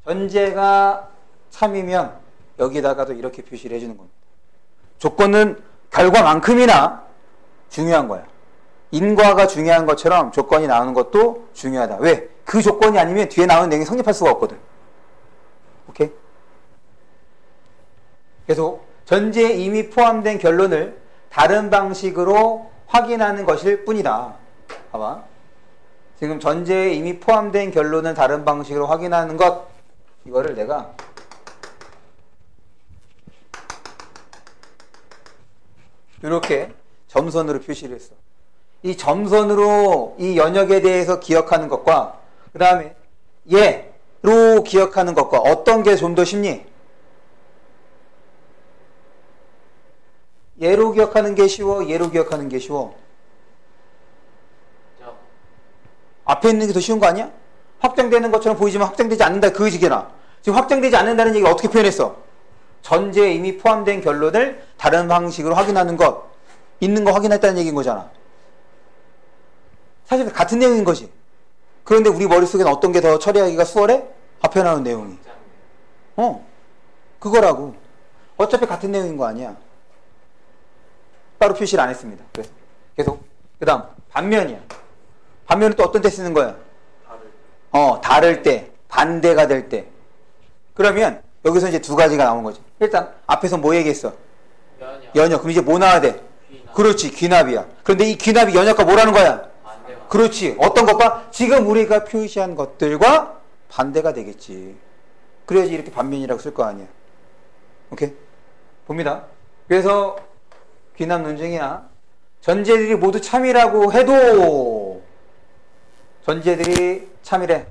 전제가 참이면 여기다가도 이렇게 표시를 해주는 겁니다. 조건은 결과만큼이나 중요한 거야. 인과가 중요한 것처럼 조건이 나오는 것도 중요하다. 왜? 그 조건이 아니면 뒤에 나오는 내용이 성립할 수가 없거든. 오케이? 계속 전제에 이미 포함된 결론을 다른 방식으로 확인하는 것일 뿐이다. 봐봐. 지금 전제에 이미 포함된 결론을 다른 방식으로 확인하는 것, 이거를 내가 이렇게 점선으로 표시를 했어. 이 점선으로 이 연역에 대해서 기억하는 것과 그 다음에 얘로 기억하는 것과 어떤 게 좀 더 쉽니? 얘로 기억하는 게 쉬워? 얘로 기억하는 게 쉬워? 앞에 있는 게 더 쉬운 거 아니야? 확장되는 것처럼 보이지만 확장되지 않는다. 그 얘기잖아. 지금 확장되지 않는다는 얘기가 어떻게 표현했어? 전제에 이미 포함된 결론을 다른 방식으로 확인하는 것. 있는 거 확인했다는 얘기인 거잖아. 사실 같은 내용인 거지. 그런데 우리 머릿속에는 어떤 게 더 처리하기가 수월해? 앞에 나오는 내용이. 그거라고. 어차피 같은 내용인 거 아니야. 따로 표시를 안 했습니다. 그래서 계속. 그 다음 반면이야. 반면은 또 어떤 때 쓰는 거야? 다를 때, 반대가 될 때. 그러면 여기서 이제 두 가지가 나온 거지. 일단 앞에서 뭐 얘기했어? 연역. 그럼 이제 뭐 나와야 돼? 귀납. 그렇지, 귀납이야. 그런데 이 귀납이 연역과 뭐라는 거야? 그렇지. 어떤 것과 지금 우리가 표시한 것들과 반대가 되겠지. 그래야지 이렇게 반면이라고 쓸 거 아니야. 오케이? 봅니다. 그래서 귀남 논증이나 전제들이 모두 참이라고 해도 전제들이 참이래.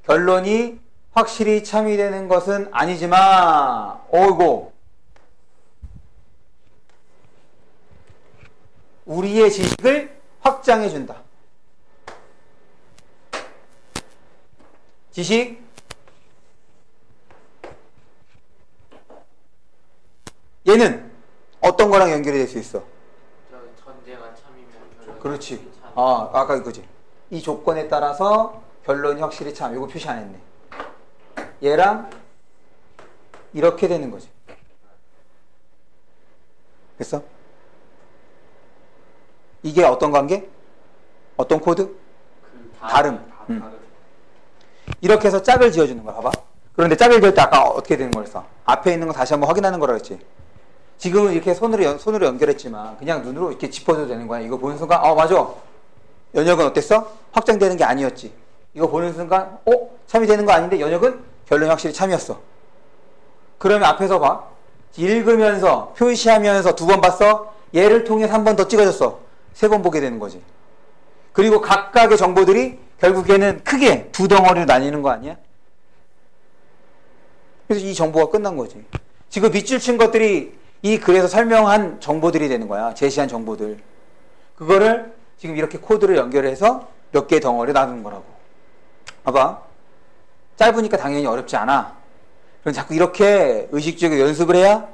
결론이 확실히 참이 되는 것은 아니지만 어이고 우리의 지식을 확장해 준다. 지식 얘는 어떤 거랑 연결이 될 수 있어? 저 전제가 참이면 결론이 그렇지. 참. 아까 이거지. 이 조건에 따라서 결론이 확실히 참. 이거 표시 안 했네. 얘랑 이렇게 되는 거지. 됐어? 이게 어떤 관계? 어떤 코드? 그 다름. 이렇게 해서 짝을 지어주는 거야. 봐봐. 그런데 짝을 지을 때 아까 어떻게 되는 거였어? 앞에 있는 거 다시 한번 확인하는 거라 그랬지. 지금은 이렇게 손으로 연결했지만 그냥 눈으로 이렇게 짚어줘도 되는 거야. 이거 보는 순간 맞아. 연역은 어땠어? 확장되는 게 아니었지. 이거 보는 순간 참이 되는 거 아닌데 연역은 결론이 확실히 참이었어. 그러면 앞에서 봐. 읽으면서 표시하면서 2번 봤어. 얘를 통해서 한 번 더 찍어줬어. 3번 보게 되는 거지. 그리고 각각의 정보들이 결국에는 크게 2덩어리로 나뉘는 거 아니야? 그래서 이 정보가 끝난 거지. 지금 밑줄 친 것들이 이 글에서 설명한 정보들이 되는 거야. 제시한 정보들. 그거를 지금 이렇게 코드를 연결해서 몇 개의 덩어리로 나누는 거라고. 봐봐. 짧으니까 당연히 어렵지 않아. 그럼 자꾸 이렇게 의식적으로 연습을 해야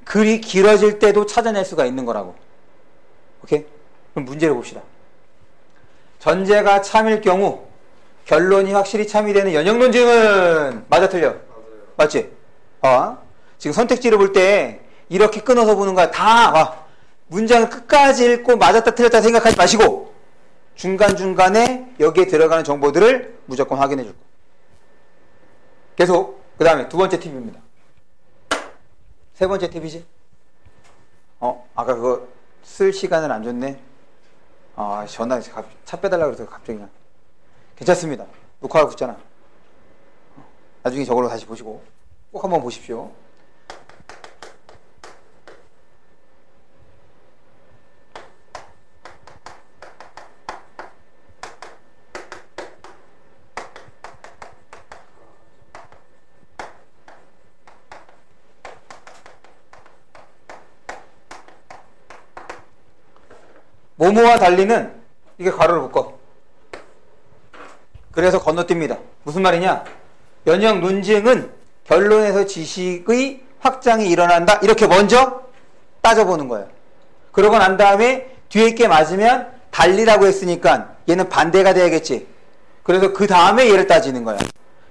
글이 길어질 때도 찾아낼 수가 있는 거라고. 오케이? 그럼 문제를 봅시다. 전제가 참일 경우 결론이 확실히 참이 되는 연역 논증은 맞아 틀려? 맞아요. 맞지? 지금 선택지를 볼 때 이렇게 끊어서 보는 거야. 문장을 끝까지 읽고 맞았다 틀렸다 생각하지 마시고 중간중간에 여기에 들어가는 정보들을 무조건 확인해 줄 거야. 계속 그 다음에 2번째 팁입니다. 3번째 팁이지? 아까 그거 쓸 시간을 안 줬네. 전화 차 빼달라고 그래서 갑자기 그냥. 괜찮습니다. 녹화하고 있잖아. 나중에 저걸로 다시 보시고 꼭 한번 보십시오. 모모와 달리는 이게 가로를 묶어. 그래서 건너뜁니다. 무슨 말이냐? 연역 논증은 결론에서 지식의 확장이 일어난다. 이렇게 먼저 따져보는 거예요. 그러고 난 다음에 뒤에 게 맞으면 달리라고 했으니까 얘는 반대가 돼야겠지. 그래서 그 다음에 얘를 따지는 거야.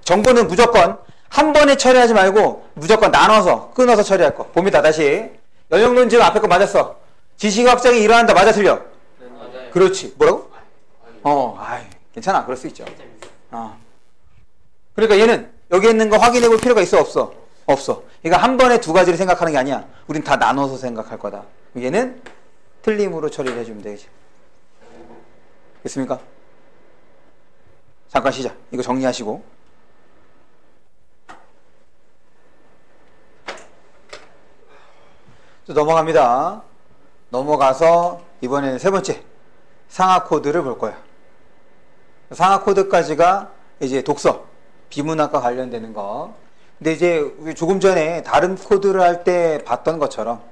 정보는 무조건 한 번에 처리하지 말고 무조건 나눠서 끊어서 처리할 거. 봅니다. 다시. 연역 논증 앞에 거 맞았어. 지식 확장이 일어난다. 맞아 틀려? 맞아요. 그렇지. 뭐라고? 괜찮아. 그럴 수 있죠. 그러니까 얘는 여기 있는 거 확인해 볼 필요가 있어? 없어? 없어. 그러니까 한 번에 2가지를 생각하는 게 아니야. 우린 다 나눠서 생각할 거다. 얘는 틀림으로 처리를 해주면 되지. 됐습니까? 잠깐 쉬자. 이거 정리하시고. 또 넘어갑니다. 넘어가서 이번에는 3번째 상하 코드를 볼 거야. 상하 코드까지가 이제 독서, 비문학과 관련되는 거. 근데 이제 우리 조금 전에 다른 코드를 할 때 봤던 것처럼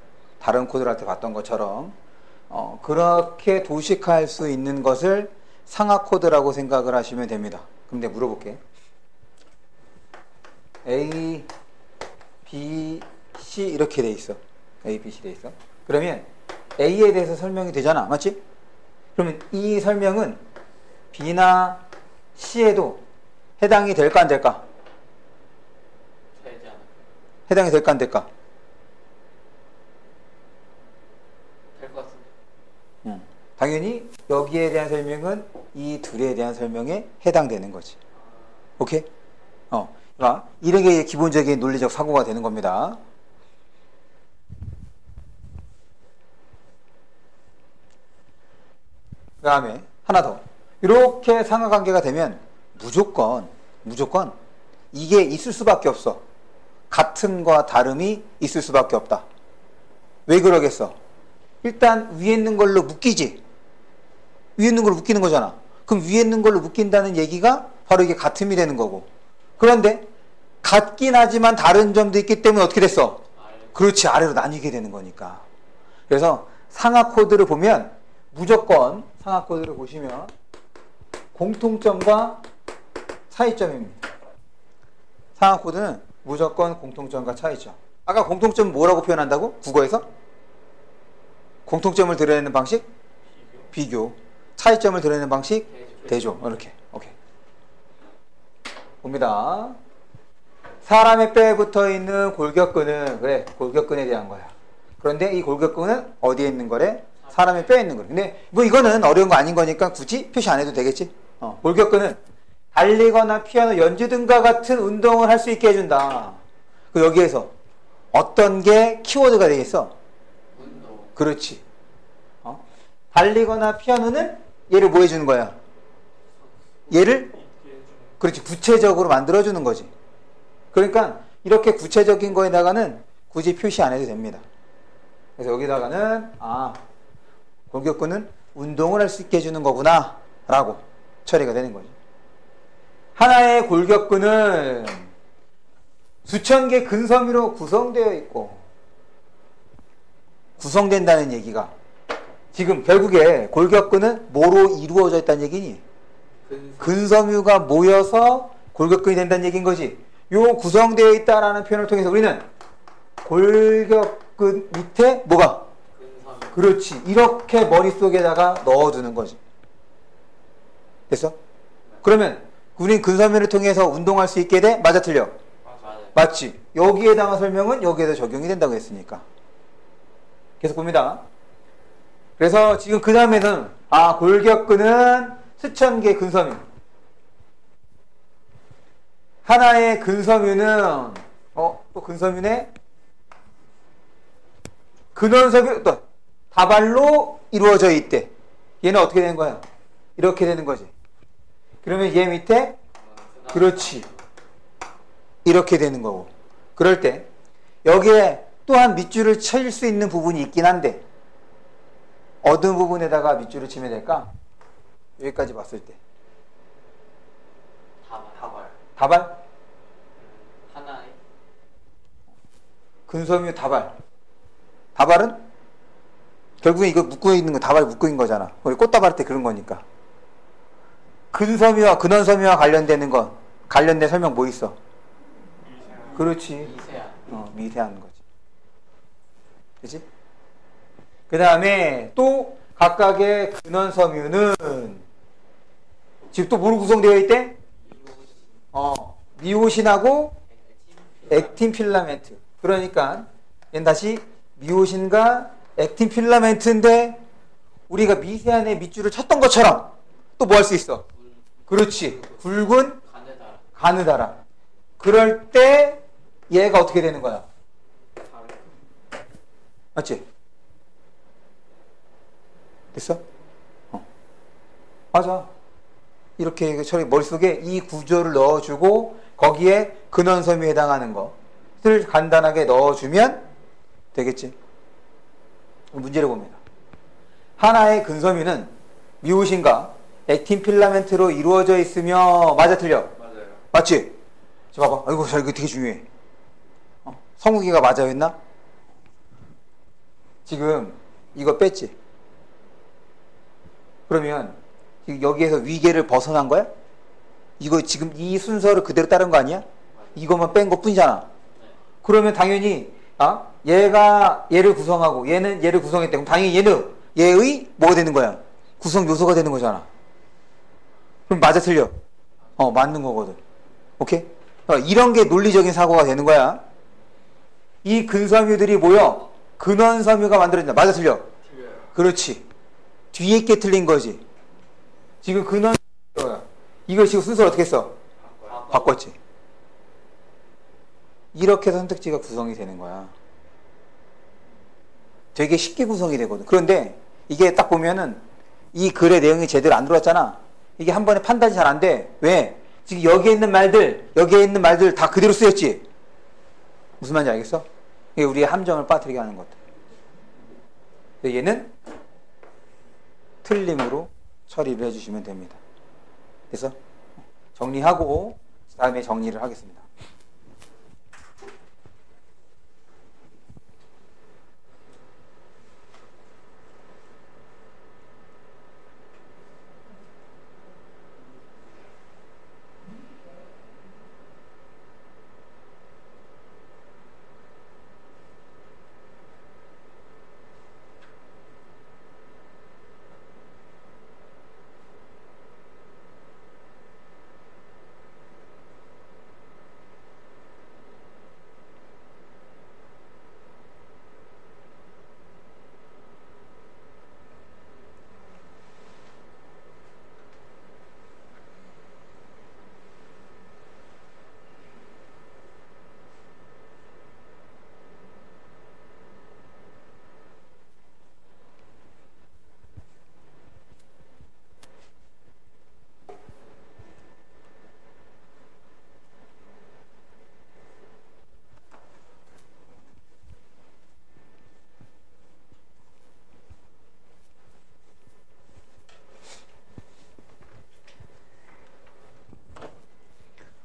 그렇게 도식할 수 있는 것을 상하 코드라고 생각을 하시면 됩니다. 그럼 내가 물어볼게. A, B, C 이렇게 돼 있어. A, B, C 돼 있어. 그러면 A에 대해서 설명이 되잖아. 맞지? 그러면 이 설명은 B나 C에도 해당이 될까 안 될까? 되지 않아요. 해당이 될까 안 될까? 될 것 같습니다. 당연히 여기에 대한 설명은 이 둘에 대한 설명에 해당되는 거지. 오케이? 이런 게 기본적인 논리적 사고가 되는 겁니다. 그 다음에 하나 더. 이렇게 상하관계가 되면 무조건 이게 있을 수밖에 없어. 같음과 다름이 있을 수밖에 없다. 왜 그러겠어? 일단 위에 있는 걸로 묶이지. 위에 있는 걸로 묶이는 거잖아. 그럼 위에 있는 걸로 묶인다는 얘기가 바로 이게 같음이 되는 거고. 그런데 같긴 하지만 다른 점도 있기 때문에 어떻게 됐어? 그렇지, 아래로 나뉘게 되는 거니까. 그래서 상하 코드를 보면 무조건 상하 코드를 보시면 공통점과 차이점입니다. 상하 코드는 무조건 공통점과 차이점. 아까 공통점 뭐라고 표현한다고? 국어에서? 공통점을 드러내는 방식? 비교. 차이점을 드러내는 방식? 대조. 이렇게. 오케이. 봅니다. 사람의 뼈에 붙어 있는 골격근은, 그래, 골격근에 대한 거야. 그런데 이 골격근은 어디에 있는 거래? 사람의 뼈에 있는 거래. 근데 뭐 이거는 어려운 거 아닌 거니까 굳이 표시 안 해도 되겠지? 골격근은 달리거나 피아노 연주 등과 같은 운동을 할 수 있게 해준다. 그 여기에서 어떤 게 키워드가 되겠어? 운동. 그렇지. 달리거나 피아노는 얘를 뭐 해주는 거야? 얘를 그렇지, 구체적으로 만들어주는 거지. 그러니까 이렇게 구체적인 거에다가는 굳이 표시 안 해도 됩니다. 그래서 여기다가는 골격근은 운동을 할 수 있게 해주는 거구나 라고 처리가 되는 거죠. 하나의 골격근은 수천 개 근섬유로 구성되어 있고, 구성된다는 얘기가 지금 결국에 골격근은 뭐로 이루어져 있다는 얘기니? 근섬유가 모여서 골격근이 된다는 얘기인 거지. 요 구성되어 있다라는 표현을 통해서 우리는 골격근 밑에 뭐가? 근섬유. 그렇지. 이렇게 머릿속에다가 넣어두는 거지. 됐어? 그러면 우린 근섬유를 통해서 운동할 수 있게 돼? 맞아, 틀려? 맞아요. 맞지? 여기에다가 설명은 여기에다 적용이 된다고 했으니까. 계속 봅니다. 그래서 지금 그 다음에는 골격근은 수천 개 근섬유. 하나의 근섬유는 또 근섬유네? 근원섬유 또 다발로 이루어져 있대. 얘는 어떻게 되는 거야? 이렇게 되는 거지. 그러면 얘 밑에 그렇지, 이렇게 되는 거고. 그럴 때 여기에 또한 밑줄을 칠 수 있는 부분이 있긴 한데 어느 부분에다가 밑줄을 치면 될까? 여기까지 봤을 때 다발. 다발? 하나의 근섬유 다발. 다발은 결국에 이거 묶고 있는 거, 다발 묶고 있는 거잖아. 우리 꽃다발 할 때 그런 거니까. 근섬유와 근원섬유와 관련된 설명 뭐 있어? 그렇지. 미세한. 미세한 거지. 그치? 그 다음에 또 각각의 근원섬유는 지금 또 뭐로 구성되어 있대? 미오신하고 액틴 필라멘트. 그러니까 얘는 다시 미오신과 액틴 필라멘트인데 우리가 미세한 애 밑줄을 쳤던 것처럼 또 뭐 할 수 있어? 그렇지. 굵은 가느다라. 그럴 때 얘가 어떻게 되는 거야? 맞지? 됐어? 맞아. 이렇게 처리 머릿속에 이 구조를 넣어주고 거기에 근원섬유에 해당하는 것을 간단하게 넣어주면 되겠지. 문제를 봅니다. 하나의 근섬유는 미오신과 액틴 필라멘트로 이루어져 있으며 맞아, 틀려? 맞아요. 맞지? 저 봐봐. 아이고, 저 이거 되게 중요해. 성욱이가 맞아 했나? 지금 이거 뺐지? 그러면 여기에서 위계를 벗어난 거야? 이거 지금 이 순서를 그대로 따른 거 아니야? 이것만 뺀 것 뿐이잖아. 그러면 당연히 얘가 얘를 구성하고 얘는 얘를 구성했대. 그럼 당연히 얘는 얘의 뭐가 되는 거야? 구성 요소가 되는 거잖아. 그럼 맞아, 틀려? 맞는 거거든. 오케이? 이런 게 논리적인 사고가 되는 거야. 이 근섬유들이 모여 근원섬유가 만들어진다. 맞아, 틀려? 틀려요. 그렇지. 뒤에 있게 틀린 거지. 지금 근원 이걸 지금 순서를 어떻게 했어? 바꿨지. 이렇게 해서 선택지가 구성이 되는 거야. 되게 쉽게 구성이 되거든. 그런데 이게 딱 보면은 이 글의 내용이 제대로 안 들어왔잖아. 이게 한 번에 판단이 잘 안 돼. 왜? 지금 여기에 있는 말들 다 그대로 쓰였지. 무슨 말인지 알겠어? 이게 우리의 함정을 빠뜨리게 하는 것들. 근데 얘는 틀림으로 처리를 해주시면 됩니다. 그래서 정리하고 다음에 정리를 하겠습니다.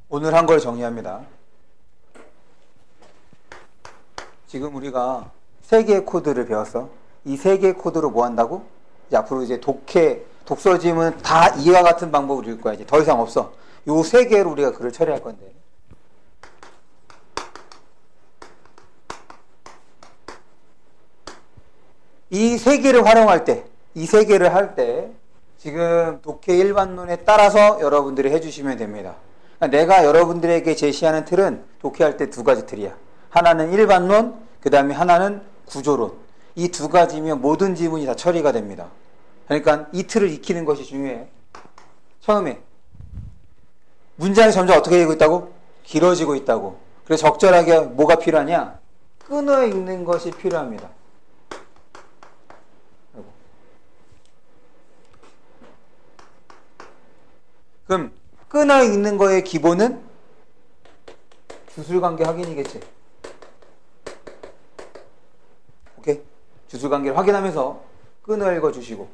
오늘 한 걸 정리합니다. 지금 우리가 3개의 코드를 배웠어. 이 3개의 코드로 뭐 한다고? 이제 앞으로 이제 독서짐은 다 이와 같은 방법으로 읽을 거야. 이제 더 이상 없어. 요 3개로 우리가 글을 처리할 건데. 이 3개를 활용할 때, 이 3개를 할 때, 지금 독해 일반론에 따라서 여러분들이 해주시면 됩니다. 내가 여러분들에게 제시하는 틀은 독해할 때 2가지 틀이야. 하나는 일반론, 그 다음에 하나는 구조론. 이 2가지면 모든 지문이 다 처리가 됩니다. 그러니까 이 틀을 익히는 것이 중요해. 처음에 문장이 점점 어떻게 되고 있다고? 길어지고 있다고. 그래서 적절하게 뭐가 필요하냐? 끊어 읽는 것이 필요합니다. 그럼 끊어 읽는 거의 기본은 주술관계 확인이겠지. 오케이? 주술관계를 확인하면서 끊어 읽어주시고,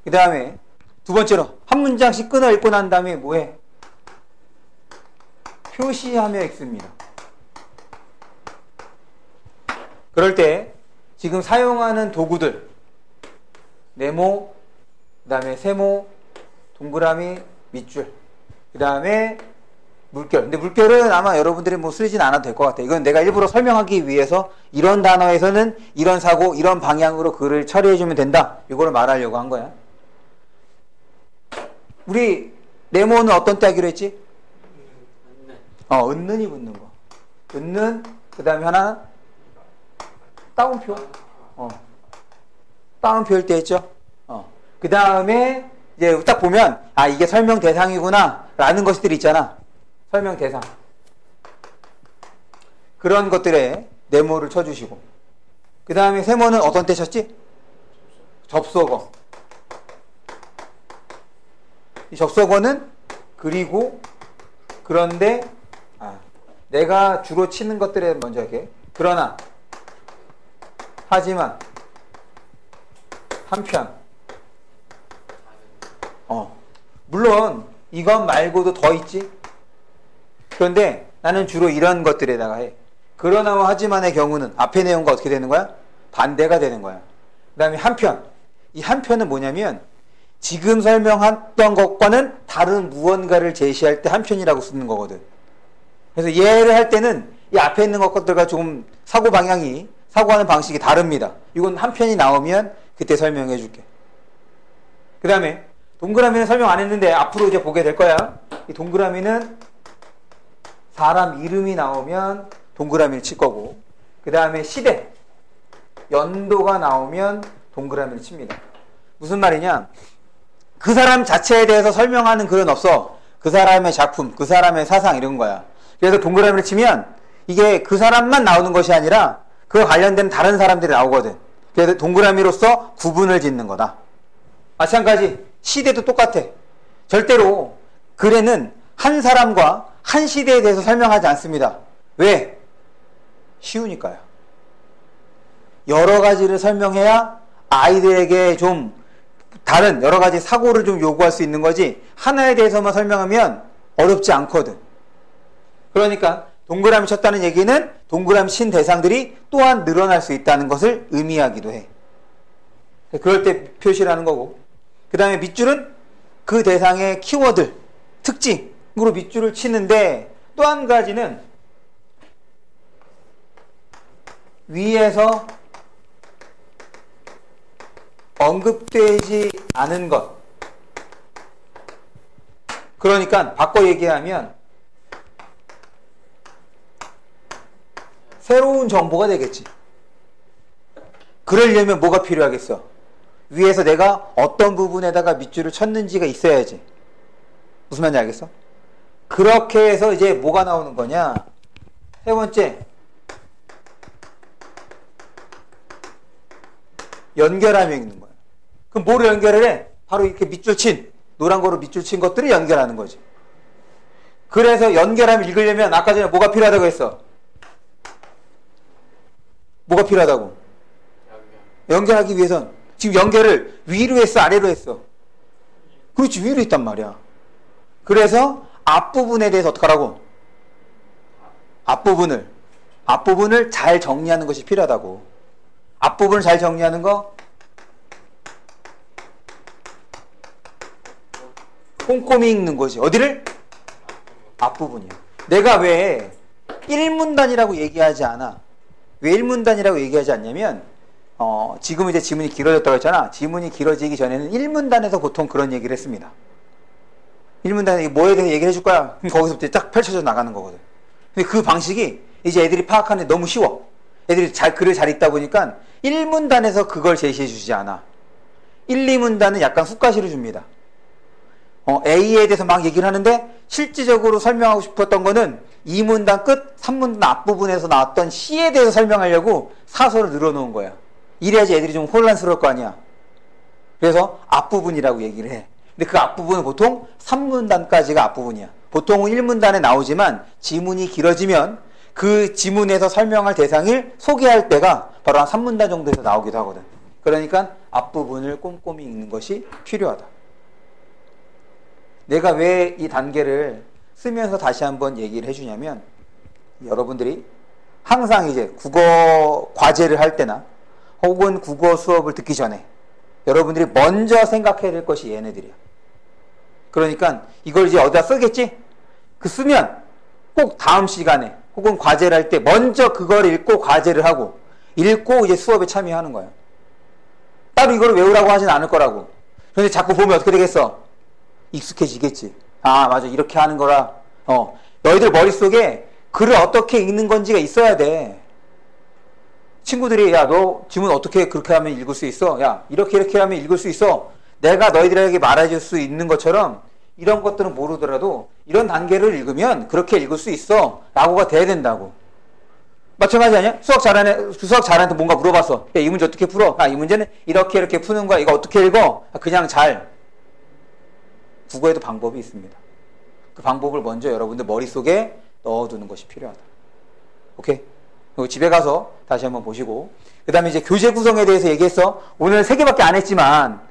그 다음에 2번째로 한 문장씩 끊어 읽고 난 다음에 뭐해? 표시하며 읽습니다. 그럴 때 지금 사용하는 도구들, 네모, 그 다음에 세모, 동그라미, 밑줄, 그 다음에 물결. 근데 물결은 아마 여러분들이 뭐 쓰진 않아도 될 것 같아요. 이건 내가 일부러 설명하기 위해서 이런 단어에서는 이런 사고, 이런 방향으로 글을 처리해주면 된다. 이거를 말하려고 한 거야. 우리 네모는 어떤 때 하기로 했지? 은는이 붙는 거. 은는, 그 다음에 하나 따옴표. 따옴표일 때 했죠? 그 다음에 이제 딱 보면 이게 설명 대상이구나 라는 것들이 있잖아. 설명 대상. 그런 것들에 네모를 쳐주시고, 그 다음에 세모는 어떤 때 쳤지? 접속어. 이 접속어는 그리고, 그런데 내가 주로 치는 것들에 먼저 이렇게 그러나, 하지만, 한편. 물론 이것 말고도 더 있지. 그런데 나는 주로 이런 것들에다가 해. 그러나와 하지만의 경우는 앞의 내용과 어떻게 되는 거야? 반대가 되는 거야. 그 다음에 한편. 이 한편은 뭐냐면 지금 설명했던 것과는 다른 무언가를 제시할 때 한편이라고 쓰는 거거든. 그래서 얘를 할 때는 이 앞에 있는 것들과 조금 사고하는 방식이 다릅니다. 이건 한편이 나오면 그때 설명해 줄게. 그 다음에 동그라미는 설명 안 했는데 앞으로 이제 보게 될 거야. 이 동그라미는 사람 이름이 나오면 동그라미를 칠 거고, 그 다음에 시대, 연도가 나오면 동그라미를 칩니다. 무슨 말이냐? 그 사람 자체에 대해서 설명하는 글은 없어. 그 사람의 작품, 그 사람의 사상 이런 거야. 그래서 동그라미를 치면 이게 그 사람만 나오는 것이 아니라 그와 관련된 다른 사람들이 나오거든. 그래서 동그라미로서 구분을 짓는 거다. 마찬가지 시대도 똑같아. 절대로 글에는 한 사람과 한 시대에 대해서 설명하지 않습니다. 왜? 쉬우니까요. 여러 가지를 설명해야 아이들에게 좀 다른 여러 가지 사고를 좀 요구할 수 있는 거지, 하나에 대해서만 설명하면 어렵지 않거든. 그러니까 동그라미 쳤다는 얘기는 동그라미 친 대상들이 또한 늘어날 수 있다는 것을 의미하기도 해. 그럴 때 표시를 하는 거고, 그 다음에 밑줄은 그 대상의 키워드, 특징으로 밑줄을 치는데, 또 한 가지는 위에서 언급되지 않은 것. 그러니까 바꿔 얘기하면 새로운 정보가 되겠지. 그러려면 뭐가 필요하겠어? 위에서 내가 어떤 부분에다가 밑줄을 쳤는지가 있어야지. 무슨 말인지 알겠어? 그렇게 해서 이제 뭐가 나오는 거냐? 세 번째, 연결함이 있는 거야. 그럼 뭐를 연결을 해? 바로 이렇게 밑줄 친, 노란 거로 밑줄 친 것들을 연결하는 거지. 그래서 연결함을 읽으려면 아까 전에 뭐가 필요하다고 했어? 뭐가 필요하다고? 연결하기 위해선 지금 연결을 위로 했어, 아래로 했어? 그렇지, 위로 했단 말이야. 그래서 앞부분에 대해서 어떡하라고? 앞부분을 잘 정리하는 것이 필요하다고. 앞부분을 잘 정리하는 거 꼼꼼히 읽는 거지. 어디를? 앞부분이야. 내가 왜 1문단이라고 얘기하지 않아? 왜 1문단이라고 얘기하지 않냐면, 지금 이제 지문이 길어졌다고 했잖아. 지문이 길어지기 전에는 1문단에서 보통 그런 얘기를 했습니다. 1문단에 뭐에 대해서 얘기를 해줄 거야? 그럼 거기서부터 딱 펼쳐져 나가는 거거든. 근데 그 방식이 이제 애들이 파악하는 데 너무 쉬워. 애들이 글을 잘 읽다 보니까 1문단에서 그걸 제시해 주지 않아. 1, 2문단은 약간 훅가시를 줍니다. A에 대해서 막 얘기를 하는데 실질적으로 설명하고 싶었던 거는 2문단 끝, 3문단 앞부분에서 나왔던 C에 대해서 설명하려고 사서를 늘어놓은 거야. 이래야지 애들이 좀 혼란스러울 거 아니야. 그래서 앞부분이라고 얘기를 해. 근데 그 앞부분은 보통 3문단까지가 앞부분이야. 보통은 1문단에 나오지만 지문이 길어지면 그 지문에서 설명할 대상을 소개할 때가 바로 한 3문단 정도에서 나오기도 하거든. 그러니까 앞부분을 꼼꼼히 읽는 것이 필요하다. 내가 왜 이 단계를 쓰면서 다시 한번 얘기를 해주냐면, 여러분들이 항상 이제 국어 과제를 할 때나 혹은 국어 수업을 듣기 전에 여러분들이 먼저 생각해야 될 것이 얘네들이야. 그러니까 이걸 이제 어디다 쓰겠지? 그 쓰면 꼭 다음 시간에 혹은 과제를 할 때 먼저 그걸 읽고 과제를 하고 읽고 이제 수업에 참여하는 거야. 따로 이걸 외우라고 하진 않을 거라고. 그런데 자꾸 보면 어떻게 되겠어? 익숙해지겠지. 아, 맞아, 이렇게 하는 거라. 너희들 머릿속에 글을 어떻게 읽는 건지가 있어야 돼. 친구들이, 야, 너 지문 어떻게 그렇게 하면 읽을 수 있어? 야, 이렇게 하면 읽을 수 있어? 내가 너희들에게 말해줄 수 있는 것처럼 이런 것들은 모르더라도 이런 단계를 읽으면 그렇게 읽을 수 있어 라고가 돼야 된다고. 마찬가지 아니야? 수학 잘하는 애한테 뭔가 물어봤어. 야, 이 문제 어떻게 풀어? 아, 이 문제는 이렇게 푸는 거야. 이거 어떻게 읽어? 그냥 잘. 국어에도 방법이 있습니다. 그 방법을 먼저 여러분들 머릿속에 넣어두는 것이 필요하다. 오케이? 그리고 집에 가서 다시 한번 보시고, 그 다음에 이제 교재 구성에 대해서 얘기했어. 오늘 3개밖에 안 했지만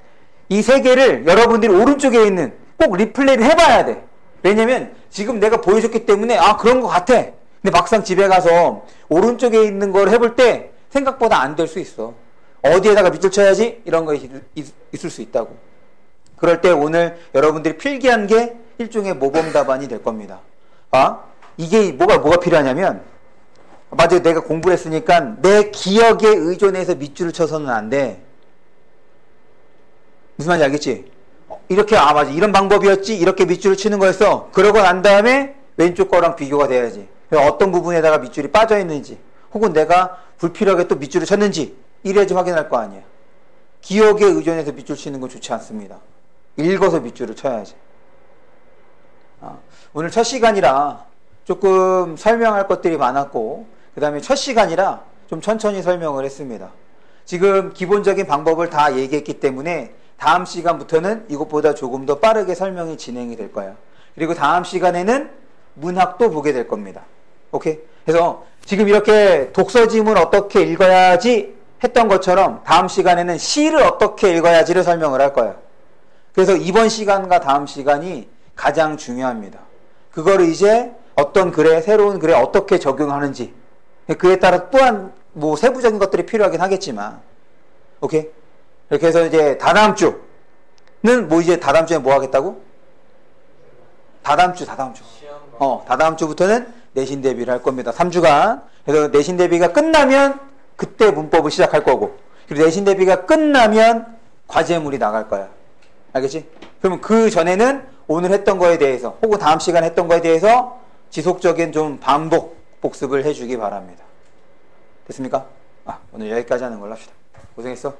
이 3개를 여러분들이 오른쪽에 있는 꼭 리플레이를 해봐야 돼. 왜냐면 지금 내가 보여줬기 때문에 아, 그런 것 같아. 근데 막상 집에 가서 오른쪽에 있는 걸 해볼 때 생각보다 안 될 수 있어. 어디에다가 밑줄 쳐야지? 이런 거 있을 수 있다고. 그럴 때 오늘 여러분들이 필기한 게 일종의 모범 답안이 될 겁니다. 이게 뭐가 필요하냐면, 맞아요, 내가 공부를 했으니까 내 기억에 의존해서 밑줄을 쳐서는 안 돼. 무슨 말인지 알겠지? 이렇게, 맞아, 이런 방법이었지, 이렇게 밑줄을 치는 거였어. 그러고 난 다음에 왼쪽 거랑 비교가 돼야지. 어떤 부분에다가 밑줄이 빠져 있는지, 혹은 내가 불필요하게 또 밑줄을 쳤는지 이래야지 확인할 거 아니야. 기억에 의존해서 밑줄 치는 건 좋지 않습니다. 읽어서 밑줄을 쳐야지. 오늘 첫 시간이라 조금 설명할 것들이 많았고, 그 다음에 첫 시간이라 좀 천천히 설명을 했습니다. 지금 기본적인 방법을 다 얘기했기 때문에 다음 시간부터는 이것보다 조금 더 빠르게 설명이 진행이 될 거예요. 그리고 다음 시간에는 문학도 보게 될 겁니다. 오케이? 그래서 지금 이렇게 독서짐을 어떻게 읽어야지 했던 것처럼 다음 시간에는 시를 어떻게 읽어야지를 설명을 할 거예요. 그래서 이번 시간과 다음 시간이 가장 중요합니다. 그거를 이제 어떤 글에, 새로운 글에 어떻게 적용하는지, 그에 따라 또한 뭐 세부적인 것들이 필요하긴 하겠지만, 오케이? 이렇게 해서 이제 다다음 주는 뭐 이제 다다음 주에 뭐 하겠다고? 다다음 주. 시험 다다음 주부터는 내신 대비를 할 겁니다. 3주간. 그래서 내신 대비가 끝나면 그때 문법을 시작할 거고, 그리고 내신 대비가 끝나면 과제물이 나갈 거야. 알겠지? 그러면 그 전에는 오늘 했던 거에 대해서 혹은 다음 시간에 했던 거에 대해서 지속적인 좀 반복 복습을 해주기 바랍니다. 됐습니까? 오늘 여기까지 하는 걸로 합시다. 고생했어.